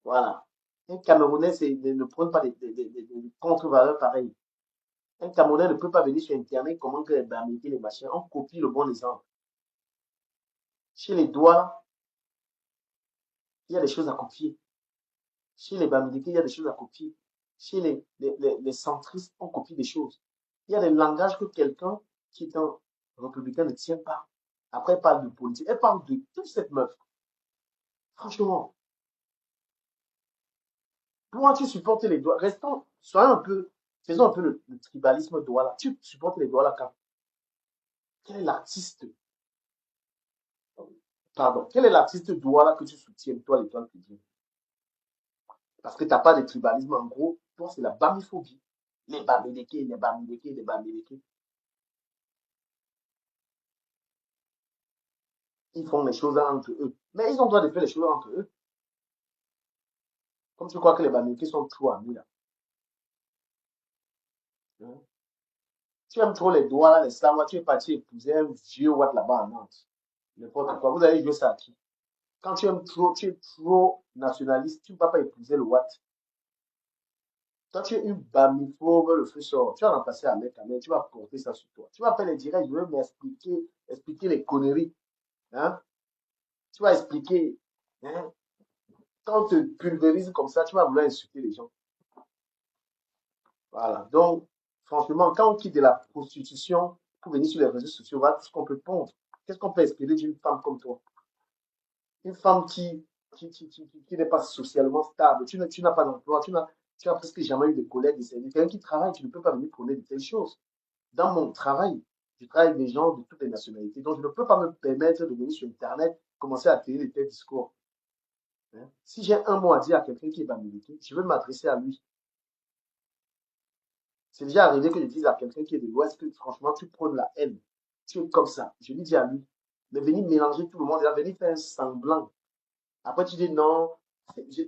Voilà. Un Camerounais ne prône pas des contre-valeurs pareilles. Un Camerounais ne peut pas venir sur Internet, comment que les Américains, les machins. On copie le bon exemple. Chez les doigts, il y a des choses à copier. Chez les Bamileke, il y a des choses à copier. Chez les centristes, on copie des choses. Il y a des langages que quelqu'un qui est un républicain ne tient pas. Après, elle parle de politique. Elle parle de toute cette meuf. Franchement, toi, tu supportes les doigts. Restons, soyons un peu, faisons un peu le tribalisme Douala. Tu supportes les Douala quand? Quel est l'artiste, pardon, quel est l'artiste Douala que tu soutiens, toi, l'étoile publique? Parce que tu n'as pas de tribalisme. En gros, toi, c'est la bamiphobie. Les Bamileke, les Bamileke, les Bamileke. Ils font les choses entre eux. Mais ils ont le droit de faire les choses entre eux. Comme tu crois que les Bamileke sont trop amis là. Hein? Tu aimes trop les doigts là, les slams, tu es parti épouser un vieux Watt là-bas à Nantes. N'importe quoi. Vous allez jouer ça à qui? Quand tu es trop nationaliste, tu ne vas pas épouser le Watt. Toi, tu es une bamiphobe, le feu sort. Tu vas remplacer un mec, tu vas porter ça sur toi. Tu vas faire les directs, je vais m'expliquer, expliquer les conneries. Hein? Tu vas expliquer. Hein? Quand on te pulvérise comme ça, tu vas vouloir insulter les gens. Voilà. Donc, franchement, quand on quitte de la prostitution pour venir sur les réseaux sociaux, voilà tout ce qu'on peut pondre. Qu'est-ce qu'on peut espérer d'une femme comme toi? Une femme qui n'est pas socialement stable. Tu n'as pas d'emploi, tu n'as presque jamais eu de collègues, de service. Quelqu'un qui travaille, tu ne peux pas venir prôner de telles choses. Dans mon travail, je travaille avec des gens de toutes les nationalités. Donc, je ne peux pas me permettre de venir sur Internet, commencer à tenir des tels discours. Hein. Si j'ai un mot à dire à quelqu'un qui est bamileke, je veux m'adresser à lui. C'est déjà arrivé que je dise à quelqu'un qui est de l'Ouest que franchement, tu prônes la haine. Tu es comme ça. Je lui dis à lui. Mais venir mélanger tout le monde, venir faire un semblant. Après, tu dis non.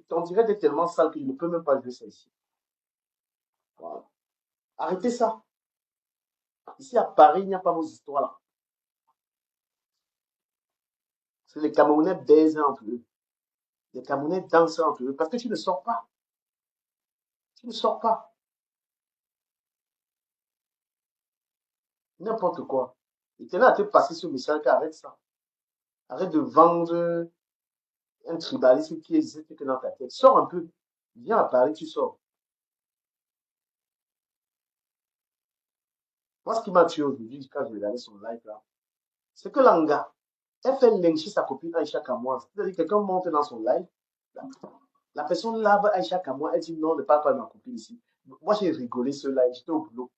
Ton direct est tellement sale que je ne peux même pas jouer ça ici. Voilà. Arrêtez ça. Ici à Paris, il n'y a pas vos histoires là. C'est les Camerounais baisent entre eux. Les Camerounais dansent entre eux. Parce que tu ne sors pas. Tu ne sors pas. N'importe quoi. Et tenez à te passer ce message, arrête ça. Arrête de vendre un tribalisme qui existe que dans ta tête. Sors un peu. Viens à Paris, tu sors. Moi, ce qui m'a tué aujourd'hui, quand je regardais son live là, c'est que Langa, elle fait lyncher sa copine Aïcha Kamoa. C'est-à-dire que quelqu'un monte dans son live, la personne lave Aïcha Kamoa, elle dit non, ne parle pas de ma copine ici. Moi, j'ai rigolé ce live, j'étais au boulot.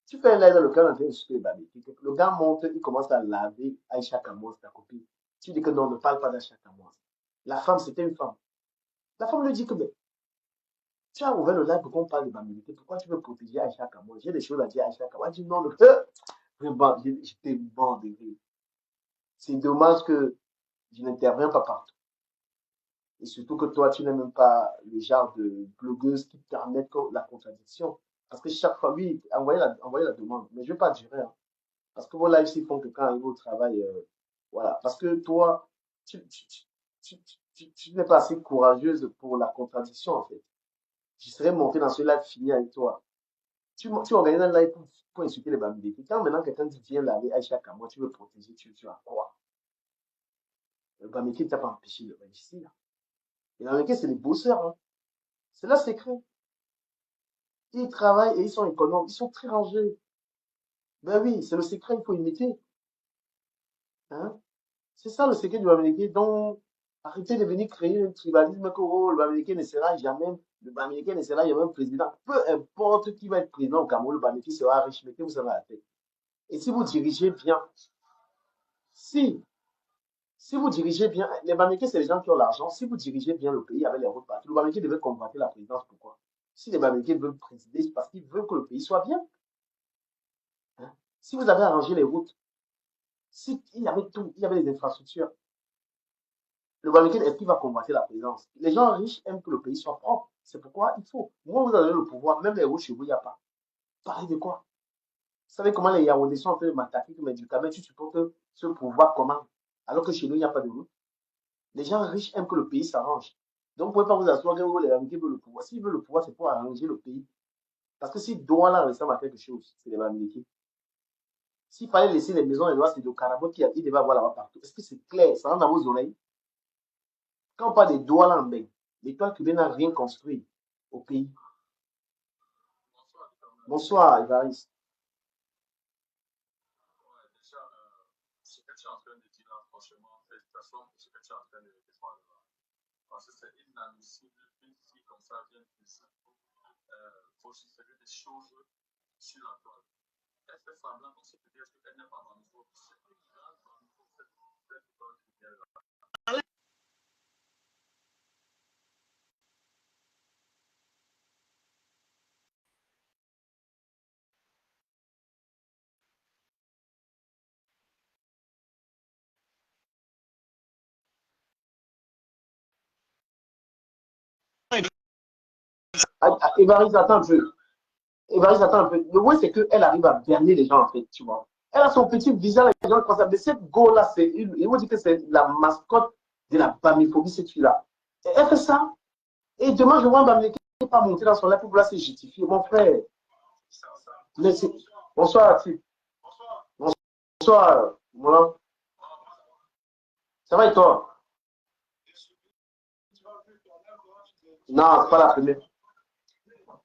Tu fais un live dans le cadre de super babé. Le gars monte, il commence à laver Aïcha Kamoa, ta copine. Tu dis que non, ne parle pas d'Aïcha Kamoa. La femme, c'était une femme. La femme lui dit que, mais, Tu as ouvert le live pour qu'on parle de Bamileke. Pourquoi tu veux protéger Aïcha Kamon? J'ai des choses à dire à Aïcha Kamon. Elle dit non, vraiment, j'étais bon de rire. C'est dommage que je n'interviens pas partout. Et surtout que toi, tu n'es même pas le genre de blogueuse qui permet la contradiction. Parce que chaque fois, oui, envoyez la demande. Mais je ne vais pas durer. Hein. Parce que vos lives, ils font que quand ils vont au travail, voilà. Parce que toi, tu n'es pas assez courageuse pour la contradiction, en fait. Je serais monté dans ce live fini avec toi. Tu organises un live pour insulter les Bamileke. Quand maintenant quelqu'un dit viens laver Aïcha Kamon, tu veux protéger, tu as quoi? Le Bamileke ne t'a pas empêché de réussir. Et les Bamileke, c'est les bosseurs. Hein. C'est leur secret. Ils travaillent et ils sont économes. Ils sont très rangés. Ben oui, c'est le secret, il faut imiter. Hein? C'est ça le secret du Bamileke. Donc, arrêtez de venir créer un tribalisme que oh, le Bamileke ne sera jamais, le Bamileke ne sera jamais président. Peu importe qui va être président au Cameroun, le Bamileke sera riche. Mettez-vous ça dans la tête. Et si vous dirigez bien, si, si vous dirigez bien, les Bamileke, c'est les gens qui ont l'argent. Si vous dirigez bien le pays avec les routes partout, le Bamileke devait convoiter la présidence. Pourquoi? Si les Bamileke veulent présider, c'est parce qu'ils veulent que le pays soit bien. Hein? Si vous avez arrangé les routes, si il y avait tout, il y avait les infrastructures, le Bamileke, est-ce qu'il va convoiter la présidence? Les gens riches aiment que le pays soit propre. C'est pourquoi il faut. Moi, vous avez le pouvoir, même les routes chez vous, il n'y a pas. Parlez de quoi? Vous savez comment les Yaoundés sont en train de m'attaquer comme du Cameroun, tu supportes ce pouvoir comment? Alors que chez nous, il n'y a pas de route. Les gens riches aiment que le pays s'arrange. Donc, vous ne pouvez pas vous asseoir que les Bamileke veulent le pouvoir. S'ils veulent le pouvoir, c'est pour arranger le pays. Parce que si Douala ressemble à quelque chose, c'est les Bamileke. S'il fallait laisser les maisons, les lois, c'est de Carabo qui devait avoir là-bas partout. Est-ce que c'est clair? Ça rentre dans vos oreilles? Quand on parle des Douala en Beng, l'étoile cubaine n'a rien construit au pays. Bonsoir, Ivaris. Évariste, attends un peu. Évariste, attends un peu. Le point, c'est qu'elle arrive à berner les gens, en fait, tu vois. Elle a son petit visage, les gens pensent, mais cette go-là, ils vont dire que c'est la mascotte de la bamiphobie, cette fille-là. Elle fait ça. Et demain, je vois un Bamileke qui n'est pas monter dans son lait pour vouloir se justifier. Mon frère. Bonsoir, Atif. Bonsoir, Moulin. Ça va et toi? Non, c'est pas la première.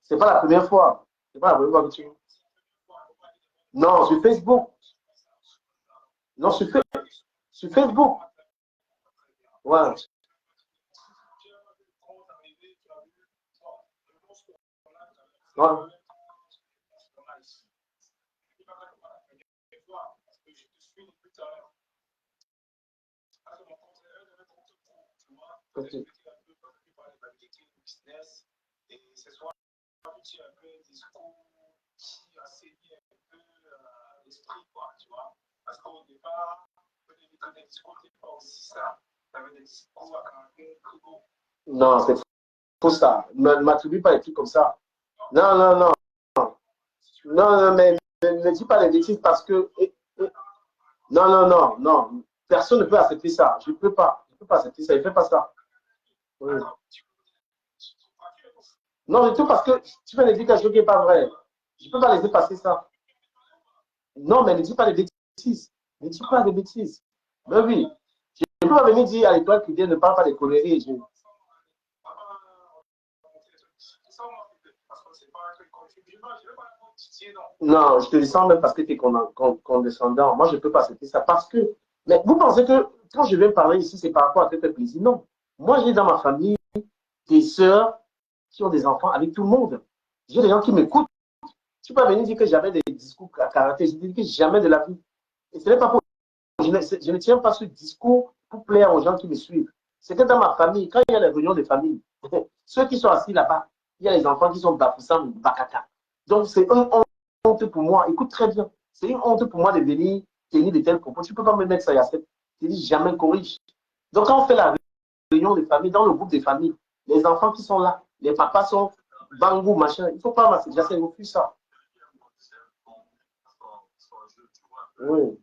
C'est pas la première fois. C'est pas la première fois que tu. Non, sur Facebook. Non, sur Facebook. Ouais. Ouais. Ok. Non, c'est faux ça. Ne m'attribue pas des trucs comme ça. Non, non, non. Non, non, mais ne dis pas les bêtises parce que. Non, non, non, non. Personne ne peut accepter ça. Je ne peux pas. Je ne peux pas accepter ça. Il ne fait pas ça. Oui. Non, du tout parce que tu fais des trucs qui n'est pas vrai. Je ne peux pas laisser passer ça. Non, mais ne dis pas des bêtises. Ne dis pas des bêtises. Ben oui. Je ne peux pas venir dire à l'étoile qui vient ne parle pas des conneries. Non, je te descends même parce que tu es condescendant. Moi, je ne peux pas accepter ça parce que. Mais vous pensez que quand je viens parler ici, c'est par rapport à tes plaisir? Non. Moi, j'ai dans ma famille des sœurs qui ont des enfants avec tout le monde. J'ai des gens qui m'écoutent. Tu peux venir dire que j'avais des discours à caractère. Je dis que jamais de la vie. Et ce n'est pas pour. Je ne tiens pas ce discours pour plaire aux gens qui me suivent. C'est que dans ma famille, quand il y a des réunions de famille, ceux qui sont assis là-bas, il y a les enfants qui sont Bafoussam, Bakaka. Donc, c'est une honte pour moi. Écoute très bien. C'est une honte pour moi de venir tenir de tels propos. Tu ne peux pas me mettre ça, Yacine. Tu dis jamais corrige. Donc, quand on fait la réunion des familles, dans le groupe des familles, les enfants qui sont là, les papas sont bangou, machin. Il ne faut pas masser. Yacine, refuse ça. Oui.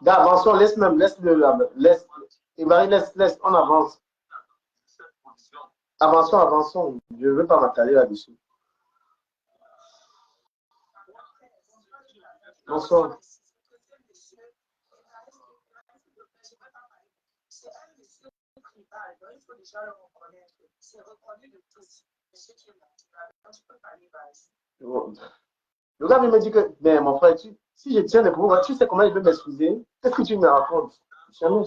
Gars, avançons, laisse même, laisse, Marie, laisse, on avance. Avançons. Je ne veux pas m'attarder là-dessus. Bonsoir. Le gars me dit que, mais mon frère, si je tiens les propos, tu sais comment il veut m'excuser? Qu'est-ce que tu me racontes? Jamais.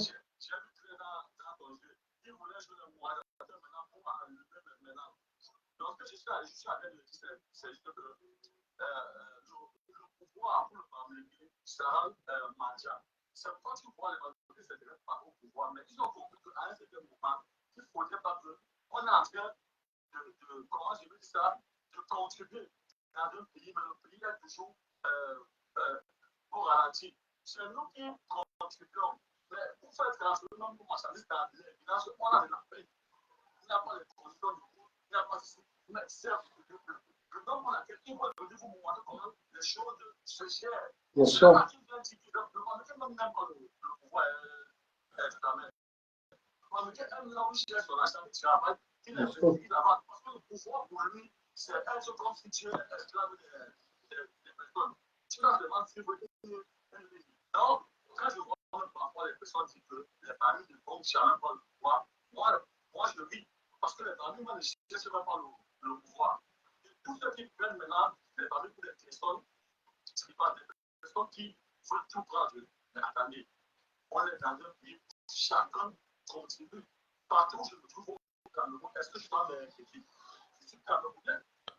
Bien sûr.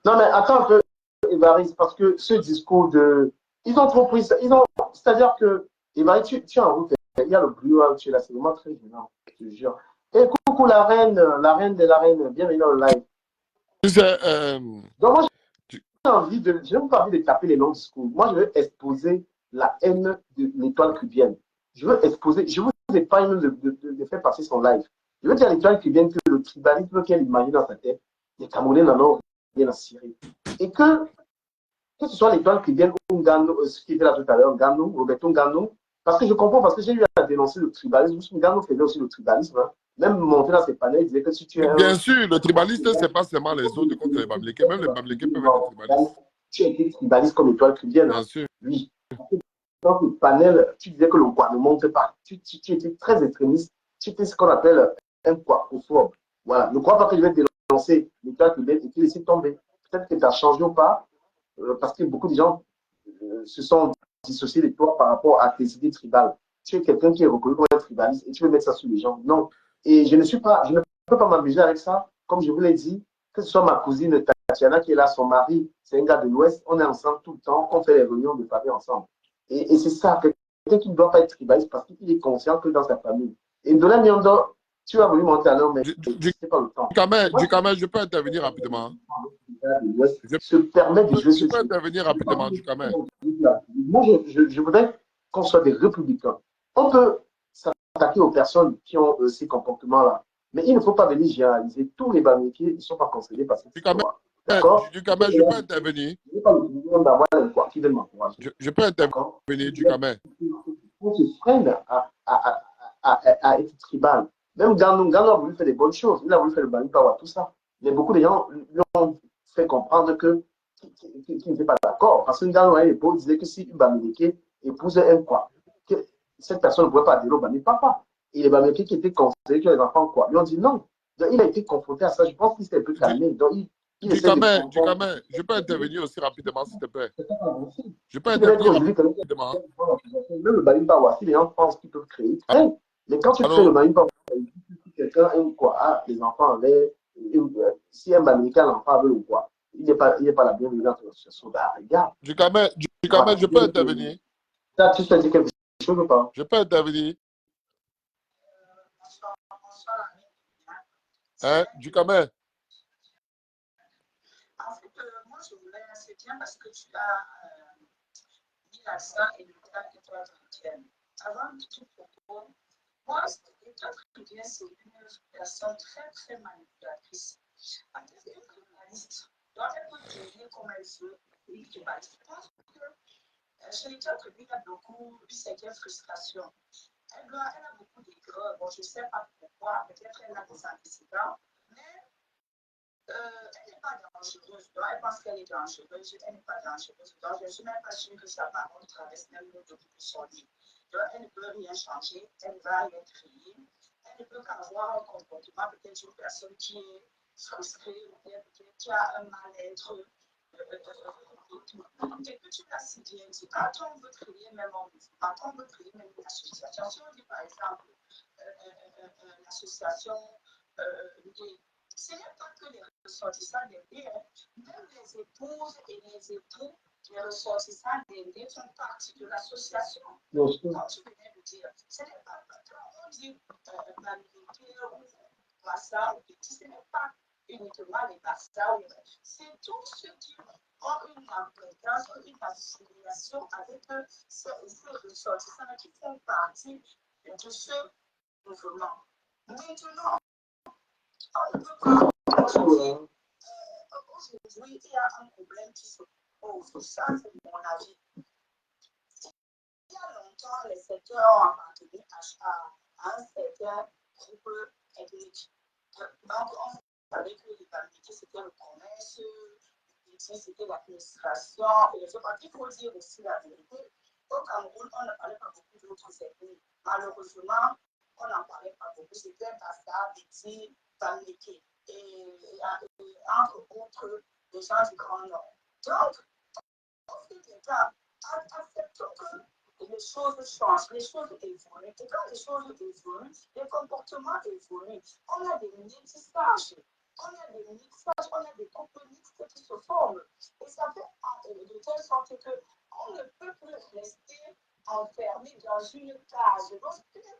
Non, mais attends un peu, Évariste, parce que ce discours de. Ils ont trop pris ça. C'est-à-dire que, Évariste, tu es en route. Il y a le bruit, tu es là, c'est vraiment très gênant, je te jure. Et coucou la reine de la reine, bienvenue dans le live. Donc, moi, j'ai je n'ai pas envie de taper les longs discours. Moi, je veux exposer la haine de l'étoile cubienne. Je veux exposer, je vous épargne de faire passer son live. Je veux dire à l'étoile cubienne que le tribalisme qu'elle imagine dans sa tête, les Camerounais n'en ont rien à cirer. Et que ce soit l'étoile cubienne ou Ngano, ce qui était là tout à l'heure, Ngano, Roberto Ngano, parce que je comprends, parce que j'ai eu à dénoncer le tribalisme. Ngano faisait aussi le tribalisme. Hein. Même monter dans ses panels, il disait que si tu es. Bien sûr, le tribaliste, ce n'est pas seulement les autres contre les Bamileke. Même les Bamileke peuvent être tribalistes. Tu étais tribaliste comme étoile cubienne. Bien sûr. Oui. Dans le panel, tu disais que le quoi ne monte pas. Tu étais très extrémiste. Tu étais ce qu'on appelle un quackophobe. Voilà. Ne crois pas que je vais dénoncer l'étoile cubienne et te laisser tomber. Peut-être que tu as changé ou pas, parce que beaucoup de gens se sont dissociés de toi par rapport à tes idées tribales. Tu es quelqu'un qui est reconnu comme un tribaliste et tu veux mettre ça sur les gens. Non. Et je ne peux pas m'amuser avec ça. Comme je vous l'ai dit, que ce soit ma cousine Tatiana qui est là, son mari, c'est un gars de l'Ouest, on est ensemble tout le temps, on fait les réunions de famille ensemble. Et c'est ça, quelqu'un qui ne doit pas être tribaliste parce qu'il est conscient que dans sa famille. Et de la Nyondo, tu vas voulu monter à l'heure, mais c'est pas le temps. Du Kamel, je peux intervenir rapidement. Je peux intervenir rapidement, du Kamel. Moi, je voudrais qu'on soit des républicains. On peut s'attaquer aux personnes qui ont ces comportements-là. Mais il ne faut pas venir généraliser. Tous les Bamileke, ils ne sont pas concernés par cette histoire. D'accord? Du Kamel, je peux intervenir. Je peux intervenir, du Kamel. On se freine à être tribal. Même Gano a voulu faire des bonnes choses. Il a voulu faire le Bamipawa, tout ça. Mais beaucoup de gens lui ont fait comprendre qu'il n'était pas d'accord. Parce que Gano à l'époque disait que si une Bamileke épousait un quoi, que cette personne ne pouvait pas dire au Bamipapa. Et les Bamileke qui étaient considérés que les enfants quoi, lui ont dit non. Donc il a été confronté à ça. Je pense qu'il s'est un peu calmé. Donc du Kamel, je peux intervenir aussi rapidement, s'il te plaît. Je peux intervenir rapidement. Même le Bamipawa, si les gens pensent qu'ils peuvent créer, créent. Mais quand tu crées le Bamipawa, quelqu'un aime quoi, les enfants avaient, si un Bamileke, l'enfant avait le quoi. il n'est pas la bienvenue dans ton association. Bah, regarde. Ducamel, je peux intervenir. Tu t'as dit quelque chose ou pas? Je peux intervenir. Hein, Ducamel? En fait, moi, je voulais, c'est bien parce que tu as mis l'accent et le temps que toi, tu tiennes. Avant de tout propos, moi, toi, très bien, c'est une personne très, très manipulatrice. En tant que journaliste, doit être traitée comme elle veut. Et je pense que chez les autres, il y a beaucoup une certaine frustration. Elle a beaucoup d'aigreur. Bon, je ne sais pas pourquoi, peut-être elle a des antécédents, mais elle n'est pas dangereuse. Donc, elle pense qu'elle est dangereuse. Elle n'est pas dangereuse. Donc, je ne suis même pas sûre que sa parole traverse même le début de son lit. Donc, elle ne peut rien changer. Elle va rien créer. Elle ne peut qu'avoir un comportement peut-être d'une personne qui est frustrée ou bien peut-être qui a un mal-être. Et que tu l'as si bien dit, quand on veut créer même un mouvement, quand on veut créer même une association, si on dit par exemple l'association des ce n'est pas que les ressortissants d'Indé, même les épouses et les époux, les ressortissants d'Indé font partie de l'association. Comme tu venais de dire, ce n'est pas quand on dit militaire ou Bassa ou Petit, ce n'est pas uniquement les Bassa, c'est tous ceux qui ont une importance, une affiliation avec ces ressortissants qui font partie de ce mouvement. Maintenant, aujourd'hui, il y a un problème qui se pose. Ça, c'est mon avis. Il y a longtemps, les secteurs ont appartenu à un certain groupe ethnique. Donc, on savait que l'humanité, c'était le commerce, c'était l'administration. Et je crois qu'il faut dire aussi la vérité. Au Cameroun, on ne parlait pas beaucoup d'autres ethnies. Malheureusement, on n'en parlait pas beaucoup. C'était Bassa, Biti, Bamileke. Et entre autres, les gens du Grand Nord. Donc, on fait des cas, acceptons que les choses changent, les choses évoluent. Et quand les choses évoluent, les comportements évoluent. On a des métissages, on a des couples mixtes qui se forment. Et ça fait de telle sorte qu'on ne peut plus rester enfermé dans une case. Donc,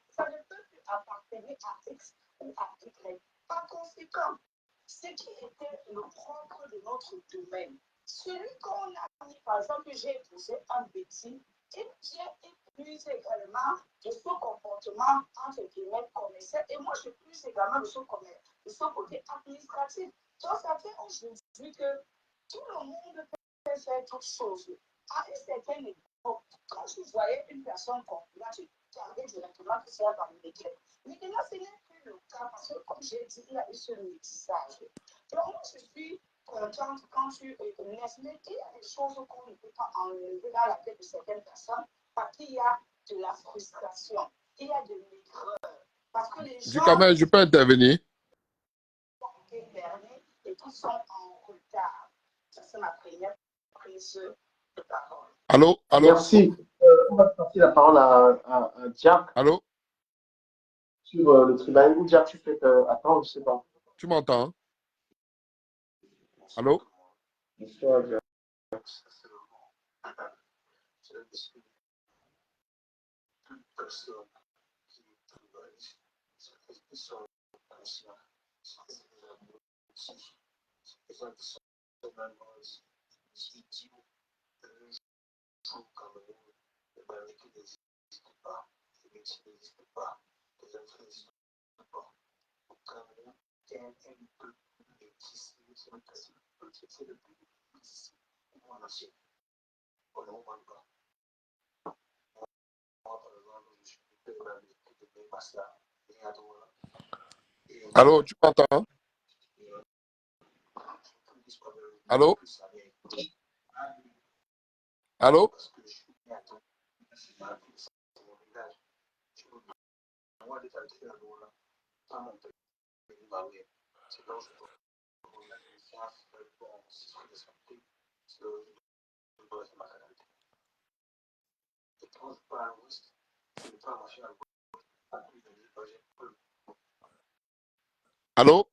ça ne peut plus appartenir à X ou à Y. Par conséquent, ce qui était le propre de notre domaine, celui qu'on a mis, par exemple, j'ai épousé un petit, et j'ai plus également de ce comportement, entre guillemets, commercial, et moi, je plus également de ce côté administratif. Donc, ça fait aujourd'hui que tout le monde peut faire toutes choses. À une certaine époque, quand je voyais une personne comme moi, je regardais directement que c'est dans le métier. Maintenant, ce n'est plus le cas parce que, comme j'ai dit, il y a eu ce métissage. Donc, moi, je suis contente quand tu laisses, mais il y a des choses qu'on ne peut pas enlever dans la tête de certaines personnes parce qu'il y a de la frustration, il y a de l'aigreur. Parce que les gens. Ducamel, je peux intervenir. Et qui sont en retard. Ça, c'est ma première prise de parole. Allô? Merci. On va passer la parole à Jack. Allô? Sur le tribunal. Ou Jack, tu peux attendre, je ne sais pas. Tu m'entends? Allô? Bonsoir, Jack. Allô, tu m'entends? Allô? Allô? Allô?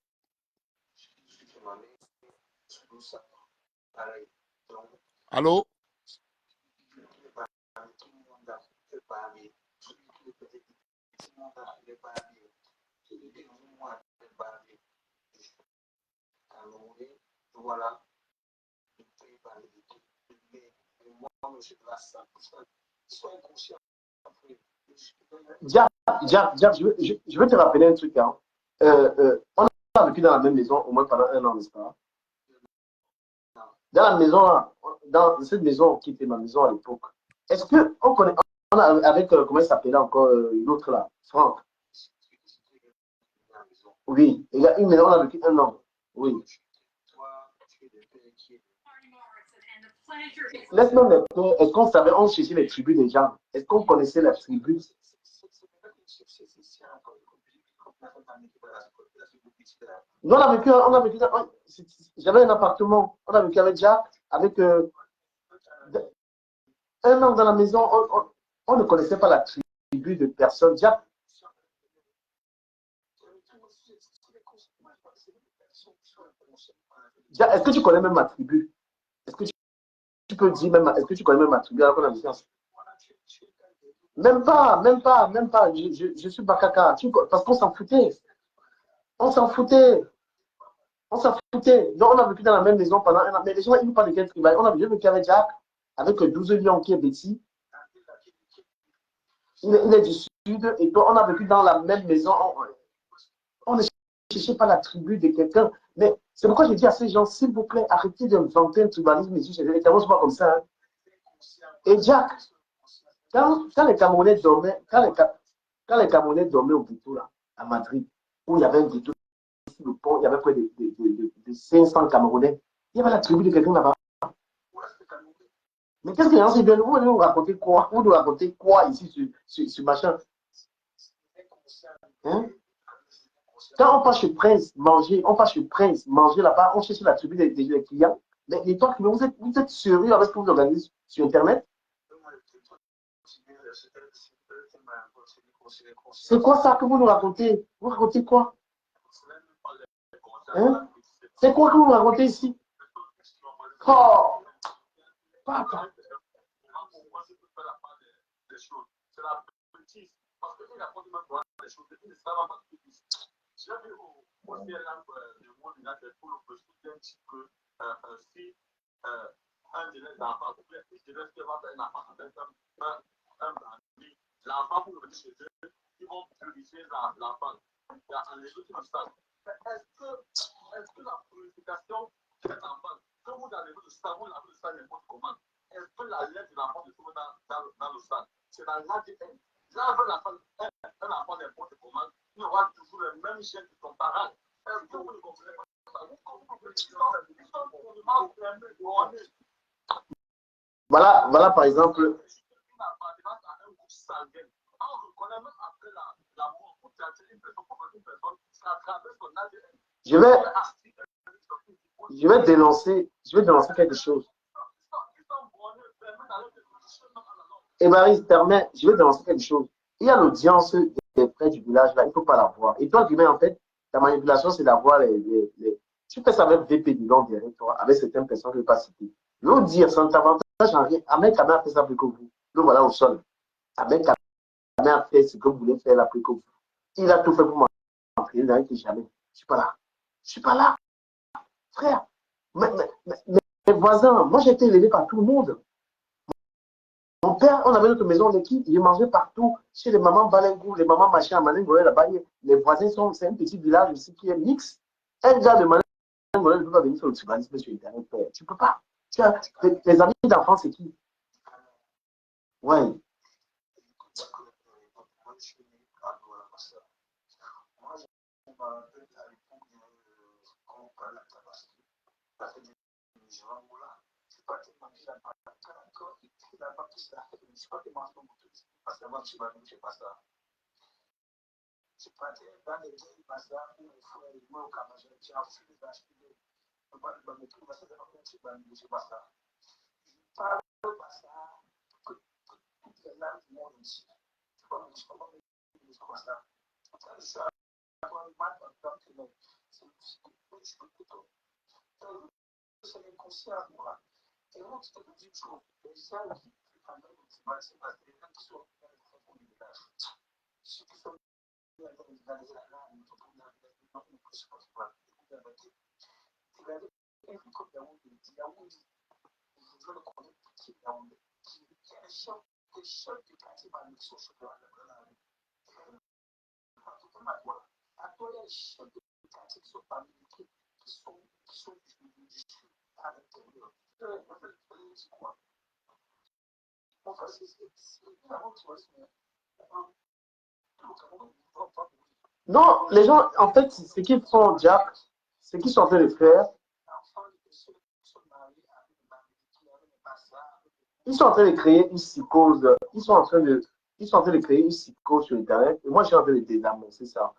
Allô? Jack, je vais te rappeler un truc. Hein. On a vécu dans la même maison au moins pendant 1 an, n'est-ce pas? Dans la maison, dans cette maison qui était ma maison à l'époque, est-ce qu'on connaît, on a, avec, comment il s'appelait encore, l'autre là, Franck? Oui, il y a une maison, on a vécu 1 an. Oui. Laisse-moi mettre, est-ce qu'on savait, on cherchait les tribus des gens? Est-ce qu'on connaissait la tribu? Nous, on a vécu, j'avais un appartement, on a vécu avec Jacques, avec 1 an dans la maison, on ne connaissait pas la tribu de personnes. Jacques, est-ce que tu connais même ma tribu? Est-ce que tu peux dire même, est-ce que tu connais même ma tribu alors qu'on a vécu ensemble? Même pas, même pas, même pas. Je suis Bakaka. Parce qu'on s'en foutait. On s'en foutait. On s'en foutait. Donc, on a vécu dans la même maison pendant 1 an. Mais les gens, ils nous parlent de quel tribu? On a vécu avec Jacques, avec 12 lions qui est Betty. Il est du sud. Et toi, on a vécu dans la même maison. On ne cherchait pas la tribu de quelqu'un. Mais c'est pourquoi je dis à ces gens, s'il vous plaît, arrêtez de inventer un tribalisme ici. Les Camerounais, pas comme ça. Hein. Et Jack, quand les Camerounais dormaient, quand les Camerounais dormaient au ghetto, là, à Madrid, où il y avait un ghetto sur le pont, il y avait près de 500 Camerounais. Il y avait la tribu de quelqu'un là-bas. Mais qu'est-ce que les gens viennent vous nous raconter quoi? Vous nous racontez quoi ici sur machin? Hein? Quand on passe chez Prince manger, là-bas, on cherche la tribu des clients. Mais les toi, vous êtes sérieux avec ce que vous organisez sur Internet? C'est quoi ça que vous nous racontez? Vous racontez quoi? Hein? C'est quoi que vous racontez ici? Oh, papa. Voilà par exemple. Je vais dénoncer quelque chose. Et Marie, permet, je vais dénoncer quelque chose. Il y a l'audience des près du village là, il ne faut pas la voir. Et toi, Guillemets, en fait, ta manipulation, c'est d'avoir Tu fais ça avec VP du long derrière toi, avec certaines personnes que je ne vais pas citer. L'autre dire, sans avantage en rien. Ahmed Kamé a fait ça plus que vous. Le voilà au sol. Ahmed Kamé a fait ce que vous voulez faire là plus que vous. Il a tout fait pour m'entraîner, il n'a été jamais. Je ne suis pas là. Je ne suis pas là, frère. Mes voisins, moi j'ai été élevé par tout le monde. Mon père, on avait notre maison d'équipe, il mangeait partout, chez les mamans Balengou, les mamans machin à Manengolais, là-bas, les voisins c'est un petit village aussi qui est mix. Un gars de Manengolais ne peut pas venir sur le tribalisme sur Internet. Tu ne peux pas. Tes amis d'enfance, c'est qui? Ouais. Non, les gens, en fait, ce qu'ils font, Jack, ce qu'ils sont en train de faire, ils sont en train de créer une psychose. Ils sont en train de créer une psychose sur Internet. Et moi, je suis en train de dénoncer ça.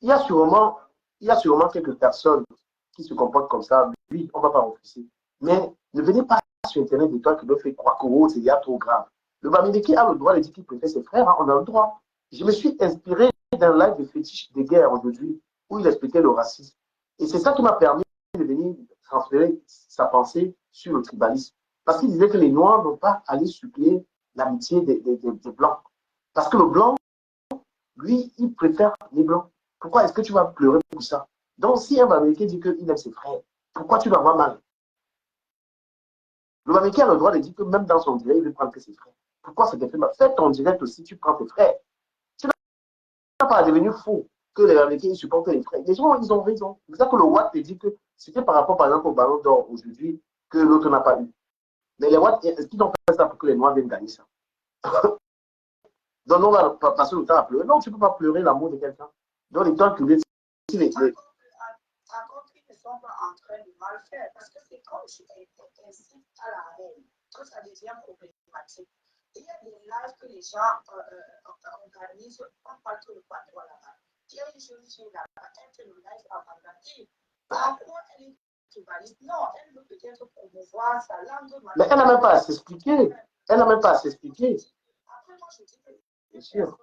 Il y a sûrement, il y a sûrement quelques personnes qui se comportent comme ça. Oui, on ne va pas refuser. Mais ne venez pas sur Internet de toi qui me fait croire que oh, c'est déjà trop grave. Le Bamileke a le droit de dire qu'il préfère ses frères. Hein, on a le droit. Je me suis inspiré d'un live de fétiche de guerre aujourd'hui où il expliquait le racisme. Et c'est ça qui m'a permis de venir transférer sa pensée sur le tribalisme. Parce qu'il disait que les Noirs n'ont pas allé suppléer l'amitié des Blancs. Parce que le Blanc, lui, il préfère les Blancs. Pourquoi est-ce que tu vas pleurer pour ça? Donc, si un Américain dit qu'il aime ses frères, pourquoi tu vas avoir mal? Le Américain a le droit de dire que même dans son direct, il veut prendre que ses frères. Pourquoi ça te fait mal? Fais ton direct aussi, tu prends tes frères. Tu n'as pas à devenir fou que les Américains supportent les frères. Les gens, ils ont raison. C'est ça que le Watt te dit que c'était par rapport, par exemple, au Ballon d'Or aujourd'hui que l'autre n'a pas eu. Mais les Watt, est-ce qu'ils ont fait ça pour que les Noirs viennent gagner ça? Donc, on va passer le temps à pleurer. Non, tu ne peux pas pleurer l'amour de quelqu'un. Donc, les temps que les. Par contre, ils ne sont pas en train de mal faire parce que c'est comme je incite à la haine que ça devient problématique. Il y a des lives que les gens organisent, on parle tout le patron là-bas. Il y a une jeune fille là-bas, elle fait le live à Bangladesh. En quoi elle est tribaliste? Non, elle veut peut-être promouvoir sa langue. Mais elle n'a même pas à s'expliquer. Elle n'a même pas à s'expliquer. Après, moi, je dis que bien sûr.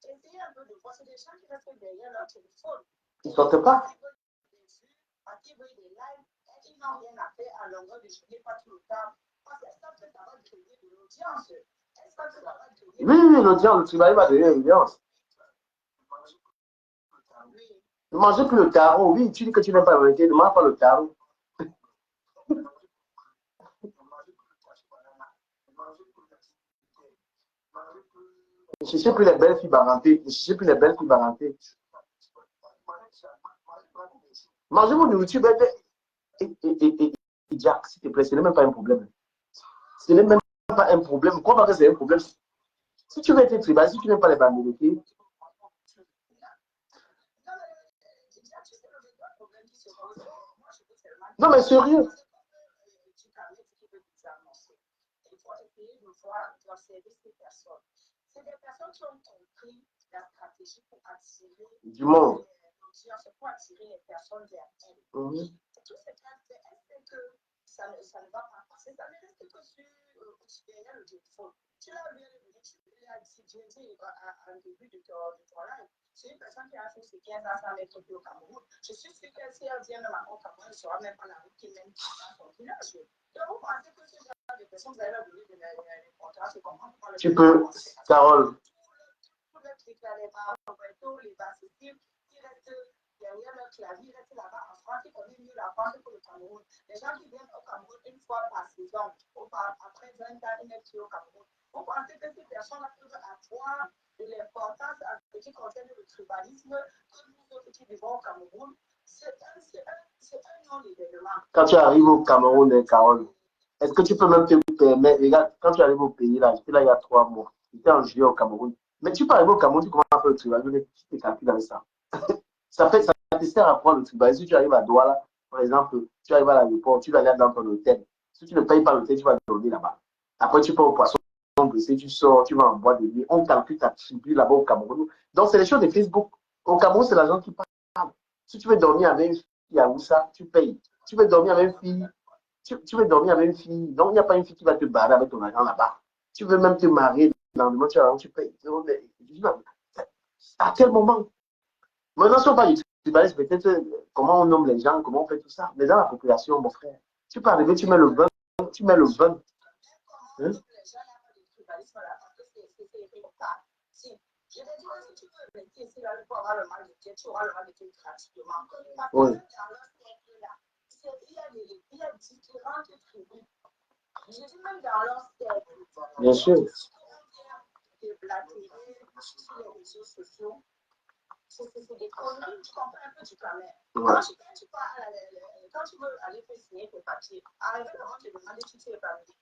Essayez un peu de voir, c'est des gens qui restent derrière leur téléphone. Ils ne sortent pas. Ils n'ont rien à faire à longueur de journée, pas tout le temps. Parce que ça va créer de l'audience. Oui, oui, l'audience, le tribal va donner l'audience. Ne mangez plus le tarot. Oui, tu dis que tu n'aimes pas l'américain, ne mange pas le tarot. Ne cherchez plus les belles filles barantées. Ne cherchez plus les belles filles barantées. Mangez vos nourritures. Et Jack, s'il te plaît, ce n'est même pas un problème. Ce n'est même pas un problème. Quoi que c'est un problème? Si tu veux être tribal, si tu n'aimes pas les Bamileke, non, mais sérieux. Il faut essayer de voir d'observer ces personnes. C'est des personnes qui ont compris la stratégie pour attirer du monde. Pour attirer les personnes vers elles. Tout ce qu'elle fait, elle sait que ça ne va pas passer. Ça ne reste que sur derrière le téléphone. Tu l'as bien vu, tu l'as dit en début de ton live. C'est une personne qui a fait ses 15 ans sans être au Cameroun. Je suis sûre que si elle vient même au Cameroun, elle ne saura même pas la route qui mène dans son village. Donc, vous pensez que ce genre de personnes, vous allez leur donner des contrats, c'est comment? Tu peux, Carole. Tout le truc là, les barres, les bassistes, qui restent derrière leur clavier, restent là-bas en France, qui connaissent mieux la France que le Cameroun. Les gens qui viennent au Cameroun une fois par saison, après 20 ans, ils mettent au Cameroun. Vous pensez que ces personnes-là peuvent avoir de l'importance à ce qui concerne le tribalisme que nous autres qui vivons au Cameroun? C'est un non-événement. Quand tu arrives au Cameroun, Carole, est-ce que tu peux même te permettre, regarde, quand tu arrives au pays, là, j'étais là il y a 3 mois, j'étais en juillet au Cameroun, mais tu peux arriver au Cameroun, tu commences à faire le tribalisme, tu te calcules avec ça. Ça te sert à quoi le tribalisme? Si tu arrives à Douala, par exemple, tu arrives à l'aéroport, tu vas aller dans ton hôtel. Si tu ne payes pas l'hôtel, tu vas dormir là-bas. Après, tu pars au poisson blessé, tu sors, tu vas en boîte de nuit, on calcule ta tribu là-bas au Cameroun. Donc, c'est les choses de Facebook. Au Cameroun, c'est l'argent qui parle. Si tu veux dormir avec une fille à Oussa, tu payes. Tu veux dormir avec une fille, tu veux dormir avec une fille. Donc, il n'y a pas une fille qui va te barrer avec ton argent là-bas. Tu veux même te marier, le lendemain, tu payes. À quel moment? Maintenant, si on parle du tribalisme, peut-être comment on nomme les gens, comment on fait tout ça. Mais dans la population, mon frère, tu peux arriver, tu mets le vin, tu mets le vin. Hein? Je vais dire, si tu veux rester ici, là, pour avoir le mal de tête, tu auras le mal de tête gratuitement. Oui. Il y a différentes tribus. Je dis même dans leur cercle. Bien sûr. De blaguer sur les réseaux sociaux. C'est des conneries, tu comprends un peu du camel. Ouais. Quand tu veux aller faire signer tes papiers, arrête avant de te demander si tu es validé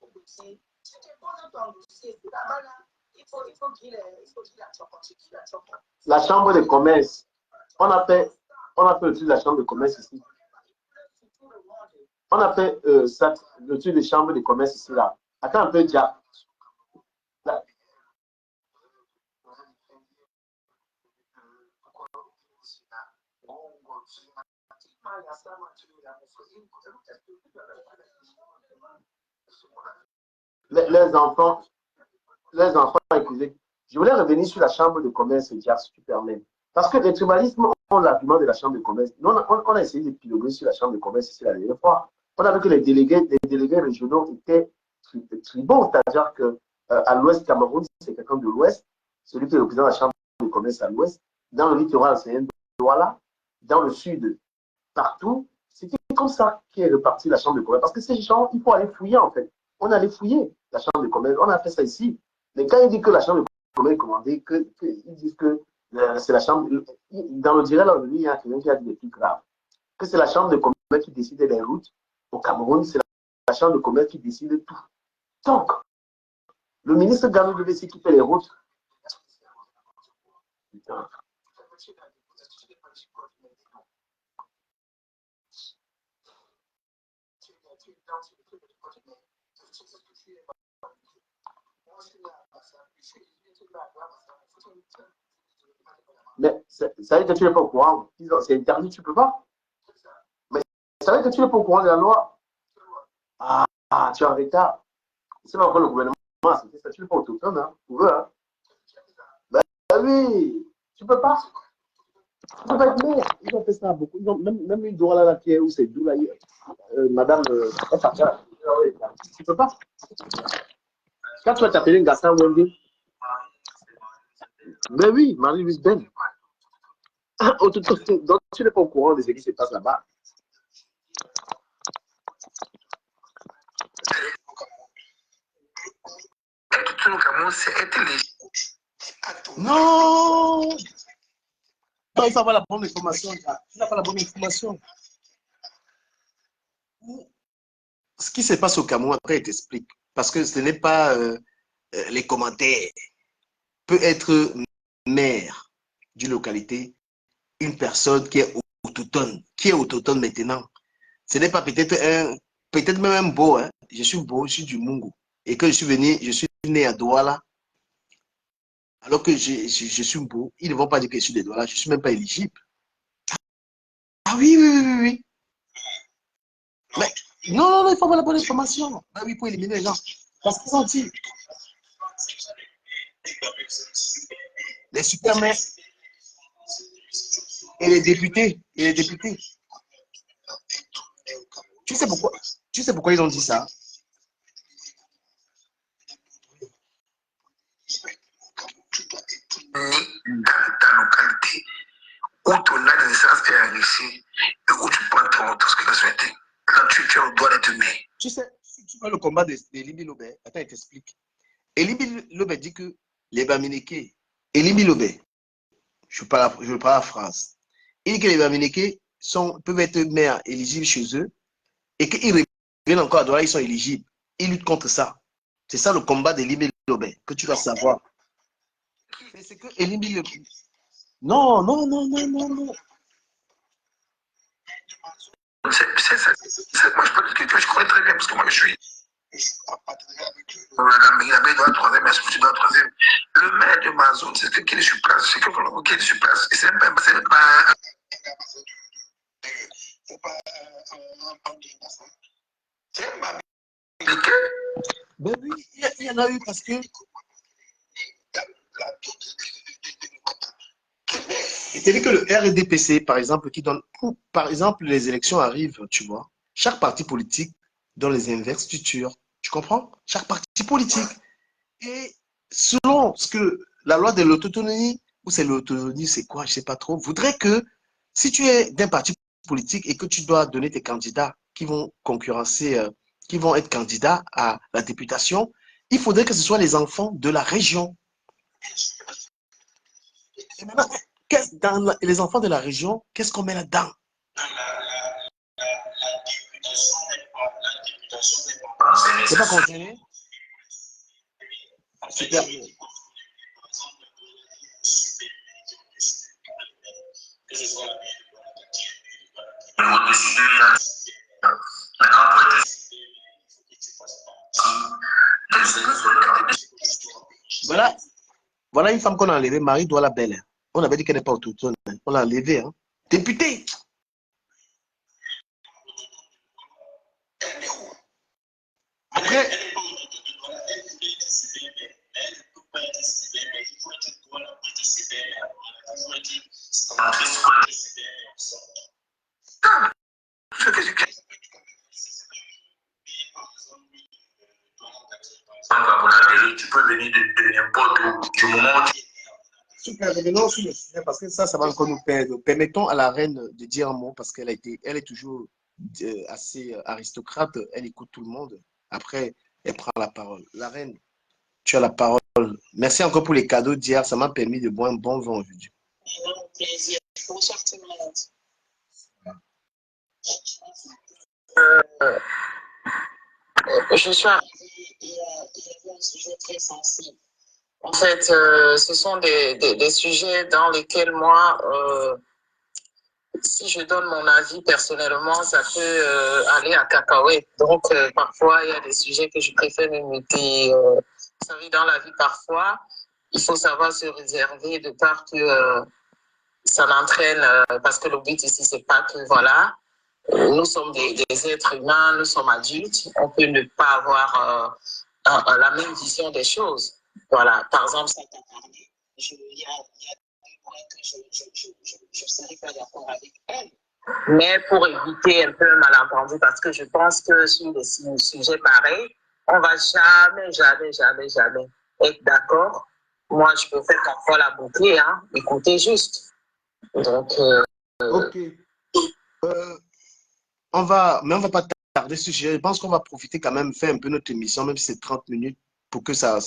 ou dossier. Tu te poses ton dossier, c'est là-bas là. Il faut qu'il la chope. La chambre de commerce. On appelle aussi la chambre de commerce ici. On appelle ça le truc de chambre de commerce ici là. Attends un peu, Jack. Là. Les enfants, écoutez, je voulais revenir sur la chambre de commerce, Jack, si tu permets. Parce que les tribalismes ont l'argument de la chambre de commerce. Nous, on a essayé de piloter sur la chambre de commerce ici la dernière fois. On a vu que les délégués régionaux étaient tribaux, c'est-à-dire que à l'ouest Cameroun, c'est quelqu'un de l'ouest, celui qui représente la chambre de commerce à l'ouest. Dans le littoral, c'est un Douala. Dans le sud, partout, c'était comme ça qu'est répartie la chambre de commerce. Parce que ces gens, il faut aller fouiller en fait. On allait fouiller la chambre de commerce. On a fait ça ici. Mais quand ils disent que la chambre de commerce est commandée, ils disent que c'est la chambre. Dans le direct, là, il y a quelqu'un qui a dit des trucs graves. Que c'est la chambre de commerce qui décide des routes. Au Cameroun, c'est la chambre de commerce qui décide de tout. Donc, le ministre Gano devait s'équiper les routes. Putain. Mais ça veut dire que tu n'es pas au courant. C'est interdit, tu ne peux pas. Mais ça veut dire que tu n'es pas au courant de la loi. Ah, tu es en retard. C'est pas encore le gouvernement. C'est ça, tu n'es pas autochtone, hein, pour eux. Hein. Ben oui, tu ne peux pas. Tu peux pas être maire. Ils ont fait ça à beaucoup. Ils ont, même une Dora là, qui est où c'est d'où là, madame, tu ne peux pas. Quand tu vas t'appeler une Gassan Wendy, ben oui, Marie-Louise Ben. Donc, tu n'es pas au courant de ce qui se passe là-bas. Non! Non, il faut avoir la bonne information. Tu n'as pas la bonne information. Ce qui se passe au Cameroun, après, il t'explique. Parce que ce n'est pas les commentaires. Peut être maire d'une localité, une personne qui est autochtone maintenant. Ce n'est pas peut-être même un beau. Hein. Je suis beau, je suis du Mungu. Et que je suis né à Douala. Alors que je suis beau, ils ne vont pas dire que je suis de Douala, je ne suis même pas éligible. Ah oui. Mais non, il faut avoir la bonne information. Ah oui, pour éliminer les gens. Parce qu'ils ont dit, les supermaires et les députés. Tu sais pourquoi ils ont dit ça? Ta localité, où ton âge de naissance est enrichi et où tu prends tout ce que tu as souhaité. Là, tu as le droit d'être maire. Tu sais, si tu vois le combat d'Elimi Lobé, attends, il t'explique. Elimi Lobé dit que les Baminékés, Elimi Lobé, je parle à France, il dit que les Baminékés peuvent être maires éligibles chez eux et qu'ils reviennent encore à Douala, ils sont éligibles. Ils luttent contre ça. C'est ça le combat d'Elimi Lobé que tu dois savoir. C'est que Elimi Lobé. Non. Moi, je peux te dire que je connais très bien parce que moi, je suis. Il avait droit à troisième, mais je suis dans la troisième. Le maire de ma zone, c'est quelqu'un qui est sur place. C'est quelqu'un qui est sur place. Et c'est même pas. C'est pas c'est pas appliqué. Ben oui, il y en a eu parce que. C'est-à-dire que le RDPC, par exemple, qui donne, par exemple, les élections arrivent, tu vois, chaque parti politique donne les investitures. Tu comprends? Chaque parti politique. Et selon ce que la loi de l'autonomie, ou c'est l'autonomie, c'est quoi, je sais pas trop, voudrait que si tu es d'un parti politique et que tu dois donner tes candidats qui vont concurrencer, qui vont être candidats à la députation, il faudrait que ce soit les enfants de la région. Et maintenant, dans les enfants de la région, qu'est-ce qu'on met là-dedans? C'est pas concerné? Super. Voilà, voilà une femme qu'on a enlevée, Marie Douala Belle. On avait dit qu'elle n'est pas autochtone. On l'a enlevée. Hein. Députée. Après, tu peux venir de n'importe où, du moment où super, revenons sur le sujet parce que ça va encore nous perdre. Permettons à la reine de dire un mot parce qu'elle elle est toujours assez aristocrate, elle écoute tout le monde. Après, elle prend la parole. La reine, tu as la parole. Merci encore pour les cadeaux d'hier, ça m'a permis de boire un bon vin aujourd'hui. Plaisir. Bonsoir tout le monde. Je suis arrivée et il y avait un sujet très sensible. En fait, ce sont des sujets dans lesquels moi, si je donne mon avis personnellement, ça peut aller à cacahuète. Donc, parfois, il y a des sujets que je préfère m'imiter. Vous savez, dans la vie, parfois, il faut savoir se réserver de part que ça l'entraîne, parce que le but ici, c'est pas que, voilà, nous sommes des êtres humains, nous sommes adultes, on peut ne pas avoir la même vision des choses. Voilà, par exemple, ça t'a parlé, il y a des points que je ne serais pas d'accord avec elle. Mais pour éviter un peu un malentendu, parce que je pense que sur des sujets pareils, on va jamais être d'accord. Moi, je peux faire parfois la boucler, hein, écoutez juste. Donc, ok. Mais on va pas tarder sur ce sujet. Je pense qu'on va profiter quand même, faire un peu notre émission, même si c'est 30 minutes, pour que ça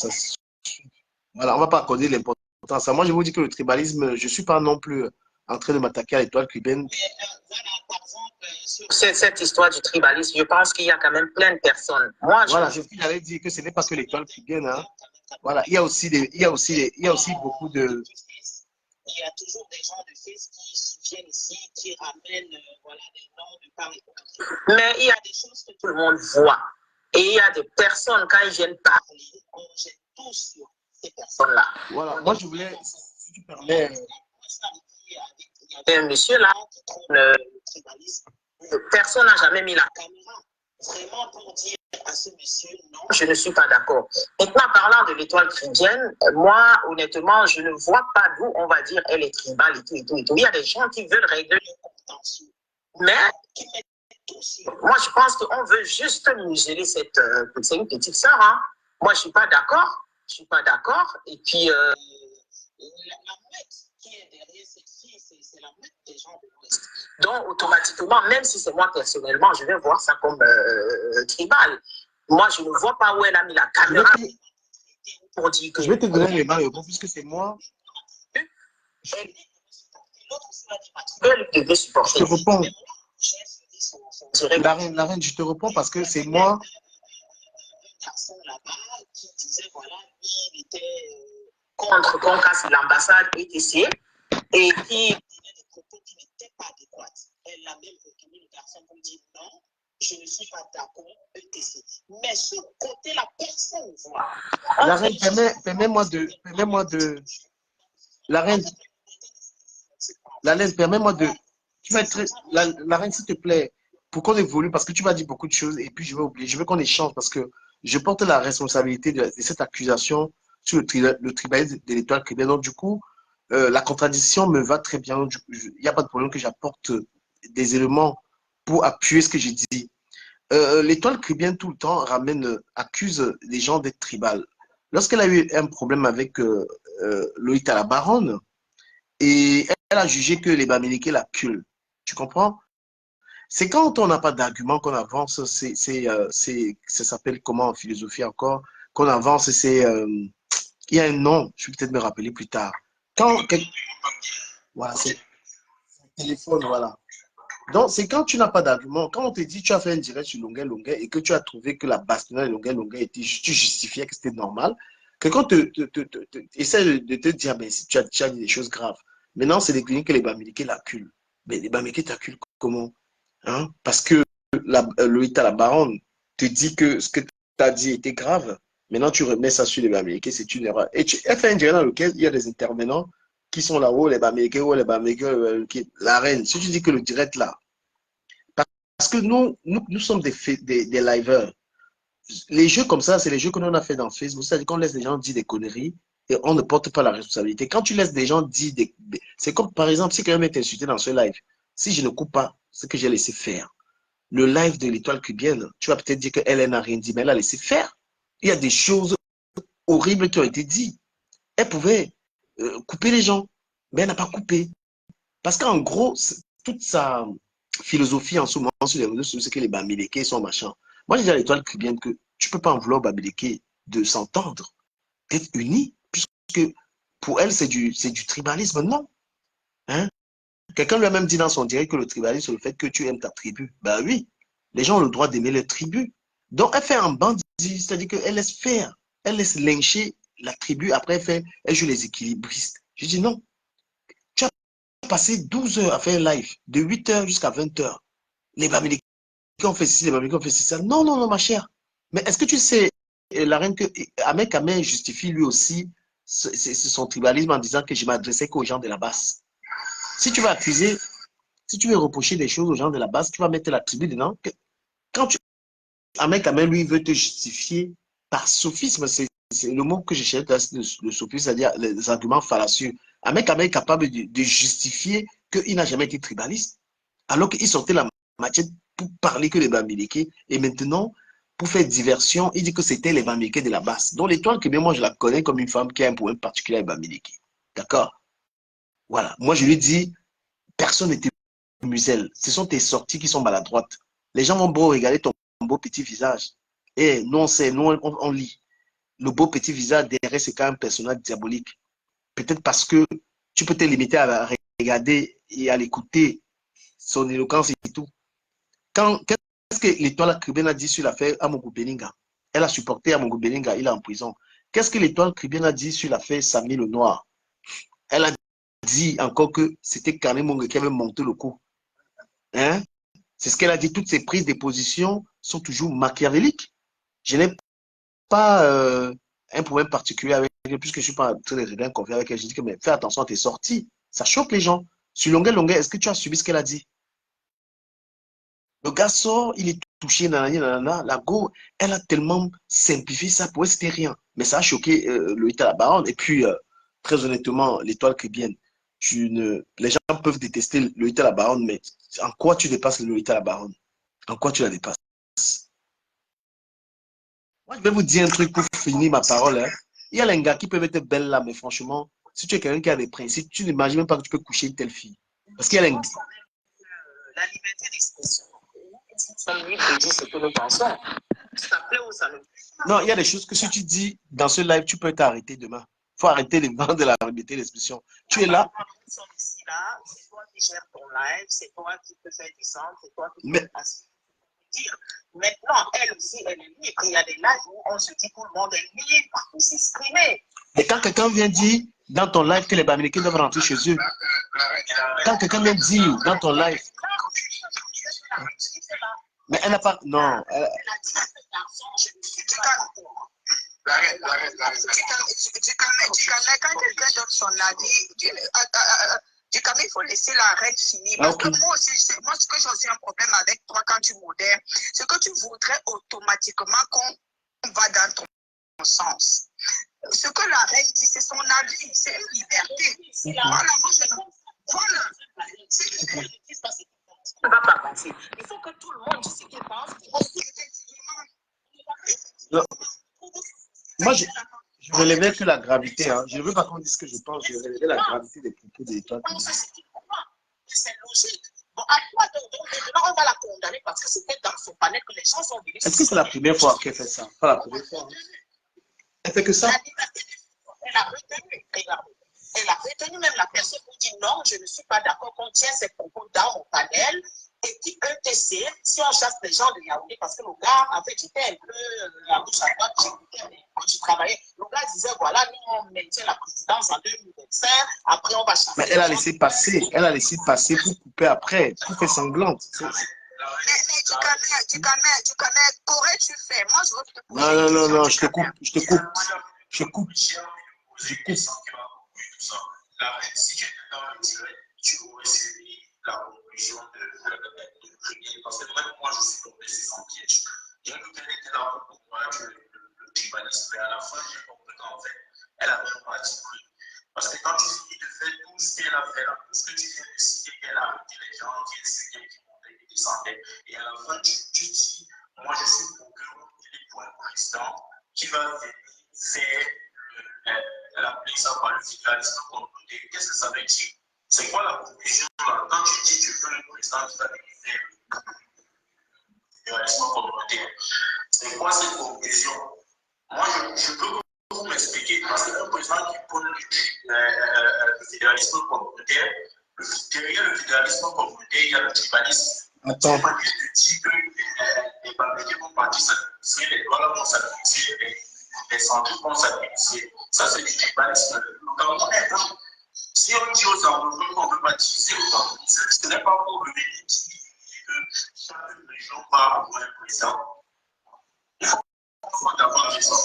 voilà, on va pas accorder l'importance. Moi, je vous dis que le tribalisme, je suis pas non plus en train de m'attaquer à l'étoile cubaine. Voilà, par exemple, sur cette histoire du tribalisme, je pense qu'il y a quand même plein de personnes. Moi, voilà, c'est ce qu'il avait dit, que ce n'est pas que l'étoile cubaine. Hein. Voilà, il y a aussi beaucoup de... Il y a toujours des gens de FES qui viennent ici, qui ramènent voilà, des noms de Paris. Mais il y a des choses que tout le monde voit. Et il y a des personnes, quand ils viennent parler, on jette tout sur ces personnes-là. Voilà, moi je voulais, si tu permets... Il y avait un monsieur là qui trouve le tribalisme. Personne n'a jamais mis la caméra vraiment pour dire à ce monsieur, non, je ne suis pas d'accord. Maintenant, parlant de l'étoile chrétienne, moi, honnêtement, je ne vois pas d'où on va dire elle est tribale et tout, et tout, et tout. Il y a des gens qui veulent régler les contentieux, mais qui mettent tout sur. Moi, je pense qu'on veut juste museler cette... c'est une petite sœur, hein. Moi, je ne suis pas d'accord. Je ne suis pas d'accord. Et puis, la mec qui est derrière celle-ci, c'est la mec des gens de l'Ouest. Donc, automatiquement, même si c'est moi personnellement, je vais voir ça comme tribal. Moi, je ne vois pas où elle a mis la caméra pour dire que... Je vais te donner les mains, puisque c'est moi. Elle devait supporter. Je te réponds. La reine, je te réponds parce que c'est moi. Un garçon là-bas qui disait, voilà, il était contre qu'on casse l'ambassade ETC et qui disait des propos qui n'étaient pas adéquats. Elle a même retenu le garçon pour dire non, je ne suis pas d'accord, ETC. Mais ce côté, la personne voit. La reine, permets-moi de. La reine, permets-moi de. Tu vas être la reine, s'il te plaît, pour qu'on évolue, parce que tu m'as dit beaucoup de choses et puis je vais oublier. Je veux qu'on échange parce que je porte la responsabilité de cette accusation sur le tribalisme de l'étoile cubaine. Donc, du coup, la contradiction me va très bien. Il n'y a pas de problème que j'apporte des éléments pour appuyer ce que j'ai dit. L'étoile caribéenne tout le temps accuse les gens d'être tribal. Lorsqu'elle a eu un problème avec Loïta la Baronne, et elle a jugé que les Bamileke la culent. Tu comprends? C'est quand on n'a pas d'argument qu'on avance, ça s'appelle comment en philosophie encore, qu'on avance, il y a un nom, je vais peut-être me rappeler plus tard. Voilà, c'est téléphone, voilà. Donc, c'est quand tu n'as pas d'argument, quand on te dit tu as fait un direct sur longueur et que tu as trouvé que la bastonnade de longueur était, tu justifiais que c'était normal, quelqu'un essaie de te dire, mais si tu as dit des choses graves. Maintenant, c'est les cliniques que les Bamileke l'acculent. Mais les Bamileke t'acculent comment? Hein? Parce que Loïta la baronne te dit que ce que tu as dit était grave. Maintenant, tu remets ça sur les Bamileke, c'est une erreur. Et elle fait un direct dans lequel il y a des intervenants qui sont là-haut, les Bamileke, les Bamileke, la reine. Si tu dis que le direct là, parce que nous sommes des liveurs. Les jeux comme ça, c'est les jeux que l'on a fait dans Facebook. C'est-à-dire qu'on laisse les gens dire des conneries et on ne porte pas la responsabilité. Quand tu laisses des gens dire c'est comme, par exemple, si quelqu'un m'est insulté dans ce live, si je ne coupe pas ce que j'ai laissé faire, le live de l'étoile cubienne, tu vas peut-être dire qu'elle n'a rien dit, mais elle a laissé faire. Il y a des choses horribles qui ont été dites. Elle pouvait couper les gens, mais elle n'a pas coupé. Parce qu'en gros, toute sa philosophie en ce moment sur les réseaux sociaux, c'est que les Bamileke sont machins. Moi, je dis à l'étoile cubienne que tu ne peux pas en vouloir aux Bamileke de s'entendre, d'être unis, puisque pour elle, c'est du tribalisme. Non. Hein? Quelqu'un lui a même dit dans son direct que le tribalisme, c'est le fait que tu aimes ta tribu. Ben oui, les gens ont le droit d'aimer leur tribu. Donc, elle fait un bandit, c'est-à-dire qu'elle laisse faire, elle laisse lyncher la tribu, après elle joue les équilibristes. Je dis non. Tu as passé 12 heures à faire un live, de 8 heures jusqu'à 20 heures. Les Bamileke ont fait ceci, les Bamileke ont fait ça. Non, non, non, ma chère. Mais est-ce que tu sais, la reine, que Ahmed Kamel justifie lui aussi son tribalisme en disant que je m'adressais qu'aux gens de la base. Si tu veux accuser, si tu veux reprocher des choses aux gens de la base, tu vas mettre la tribu dedans. Quand Ahmed Kamel, lui, veut te justifier par sophisme, c'est le mot que je cherche, le sophisme, c'est-à-dire les arguments fallacieux. Ahmed Kamel est capable de justifier qu'il n'a jamais été tribaliste, alors qu'il sortait la machette pour parler que les Bamileke. Et maintenant, pour faire diversion, il dit que c'était les Bamileke de la base. Donc l'étoile que moi, je la connais comme une femme qui a un problème particulier avec Bamileke. D'accord? Voilà. Moi, je lui dis, personne n'était muselle. Ce sont tes sorties qui sont maladroites. Les gens vont beau regarder ton beau petit visage. Et nous, on sait, nous, on lit. Le beau petit visage derrière, c'est quand même un personnage diabolique. Peut-être parce que tu peux te limiter à regarder et à l'écouter, son éloquence et tout. Qu'est-ce que l'étoile caribéenne a dit sur l'affaire Amogo Beninga? Elle a supporté Amogo Beninga, il est en prison. Qu'est-ce que l'étoile caribéenne a dit sur l'affaire Samy le Noir? Elle a dit encore que c'était Kane Monge qui avait monté le coup. Hein? C'est ce qu'elle a dit. Toutes ces prises de position sont toujours machiavéliques. Je n'ai pas un problème particulier avec elle, puisque je ne suis pas en train de régler un conflit avec elle. Je dis que mais fais attention à tes sorties. Ça choque les gens. Sur longueur, est-ce que tu as subi ce qu'elle a dit? Le gars sort, il est touché, nanana, nanana. La go, elle a tellement simplifié ça pour elle, c'était rien. Mais ça a choqué Loïta la baronne. Et puis, très honnêtement, l'étoile caribéenne, les gens peuvent détester Loïta la baronne, mais en quoi tu dépasses Loïta la baronne? En quoi tu la dépasses? Moi, je vais vous dire un truc pour finir ma parole. Hein. Il y a les gars qui peuvent être belles là, mais franchement, si tu es quelqu'un qui a des principes, tu n'imagines même pas que tu peux coucher une telle fille. Parce qu'il y a les... La liberté d'expression. Personne libre de dire ce que nous pensons. Ça plaît ou ça ne plaît pas. Non, il y a des choses que si tu dis dans ce live, tu peux t'arrêter demain. Il faut arrêter les vents de la liberté d'expression. Tu es là. C'est toi qui gères ton live, c'est toi qui peux faire descendre, c'est toi qui peux dire. Maintenant, elle aussi, elle est libre. Il y a des lives où on se dit que tout le monde est libre pour s'exprimer. Et quand quelqu'un vient dire dans ton live que les Bamileke doivent rentrer chez eux, quand quelqu'un vient dire dans ton live, mais elle n'a pas. Non. Elle a dit à cet garçon, je ne suis pas d'accord. Quand quelqu'un donne son avis, il faut laisser la reine finir. Parce que moi aussi, ce que j'ai aussi un problème avec toi quand tu modères, c'est que tu voudrais automatiquement qu'on va dans ton sens. ce que la reine dit, c'est son avis, c'est une liberté. Voilà, moi je ne... Voilà. C'est une liberté. Ça ne va pas passer. Il faut que tout le monde dise ce qu'il pense. Non. Moi, je relevais que la gravité. Hein. Je ne veux pas qu'on dise ce que je pense. Je relevais la gravité des propos de l'État. C'est logique. Bon, à quoi donc maintenant on va la condamner parce que c'était dans son panel que les gens sont venus. Est-ce que c'est la première fois qu'elle fait ça? Pas la première fois. Hein. Elle fait que ça? Elle a retenu. Elle a retenu même la personne pour dire non, je ne suis pas d'accord qu'on tient ces propos dans mon panel. Et puis ETC, si on chasse les gens de Yaoundé, parce que le gars, en fait, j'étais un peu à gauche à droite, quand je travaillais, le gars disait voilà, nous on maintient la présidence en 2025, après on va chasser. Mais elle a laissé passer, pour couper après, pour faire sanglante. Mais tu connais, qu'aurais-tu fait? Moi, je veux te poser. Non, je te coupe. La reine, si tu étais dans le direct, tu aurais suivi la conclusion de Prier, parce que même moi, je suis tombé sur son piège. J'ai vu qu'elle était là pour combattre le tribalisme, mais à la fin, j'ai compris qu'en fait, elle avait un parti pris. Parce que quand tu finis de faire tout ce qu'elle a fait là, tout ce que tu viens de citer, qu'elle a arrêté les gens qui insultaient, qui montaient, qui descendaient, et à la fin, tu dis, moi, je suis pour qu'il est pour un président qui va venir faire elle a appelé ça par le fédéralisme communautaire. Qu'est-ce que ça veut dire? C'est quoi la conclusion là? Quand tu dis que tu veux un président qui va délivrer le fédéralisme communautaire, c'est quoi cette conclusion? Moi, je peux vous m'expliquer, parce que un président qui prône le fédéralisme communautaire, derrière le fédéralisme communautaire, il y a le tribalisme. Attends. C'est pas juste de dire que les Bamilés vont partir s'administrer, les Douala vont s'administrer, les centres vont s'administrer. Ça, c'est du tribalisme. Le Cameroun est bon. Si on dit aux anglophones qu'on ne peut pas utiliser le Cameroun, ce n'est pas pour venir dire que chaque région va avoir un président. Il faut d'abord avec ça.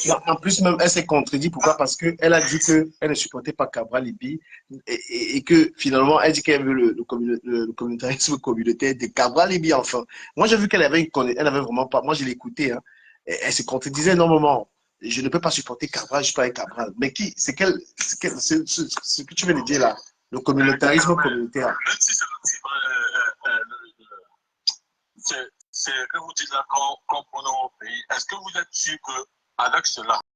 Non, en plus, même, elle s'est contredite. Pourquoi? Parce qu'elle a dit qu'elle ne supportait pas Cabral Libi et que finalement, elle dit qu'elle veut le communautarisme communautaire de Cabral Libi, enfin. Moi, j'ai vu qu'elle avait elle avait vraiment pas. Moi, je l'ai écoutée. Hein, elle se contredisait énormément. Je ne peux pas supporter Cabral, je ne suis pas avec Cabral. Mais qui? C'est ce que tu viens de dire là, le communautarisme communautaire. Même si c'est que vous dites là qu'on prend au pays, est-ce que vous êtes sûr qu'avec cela,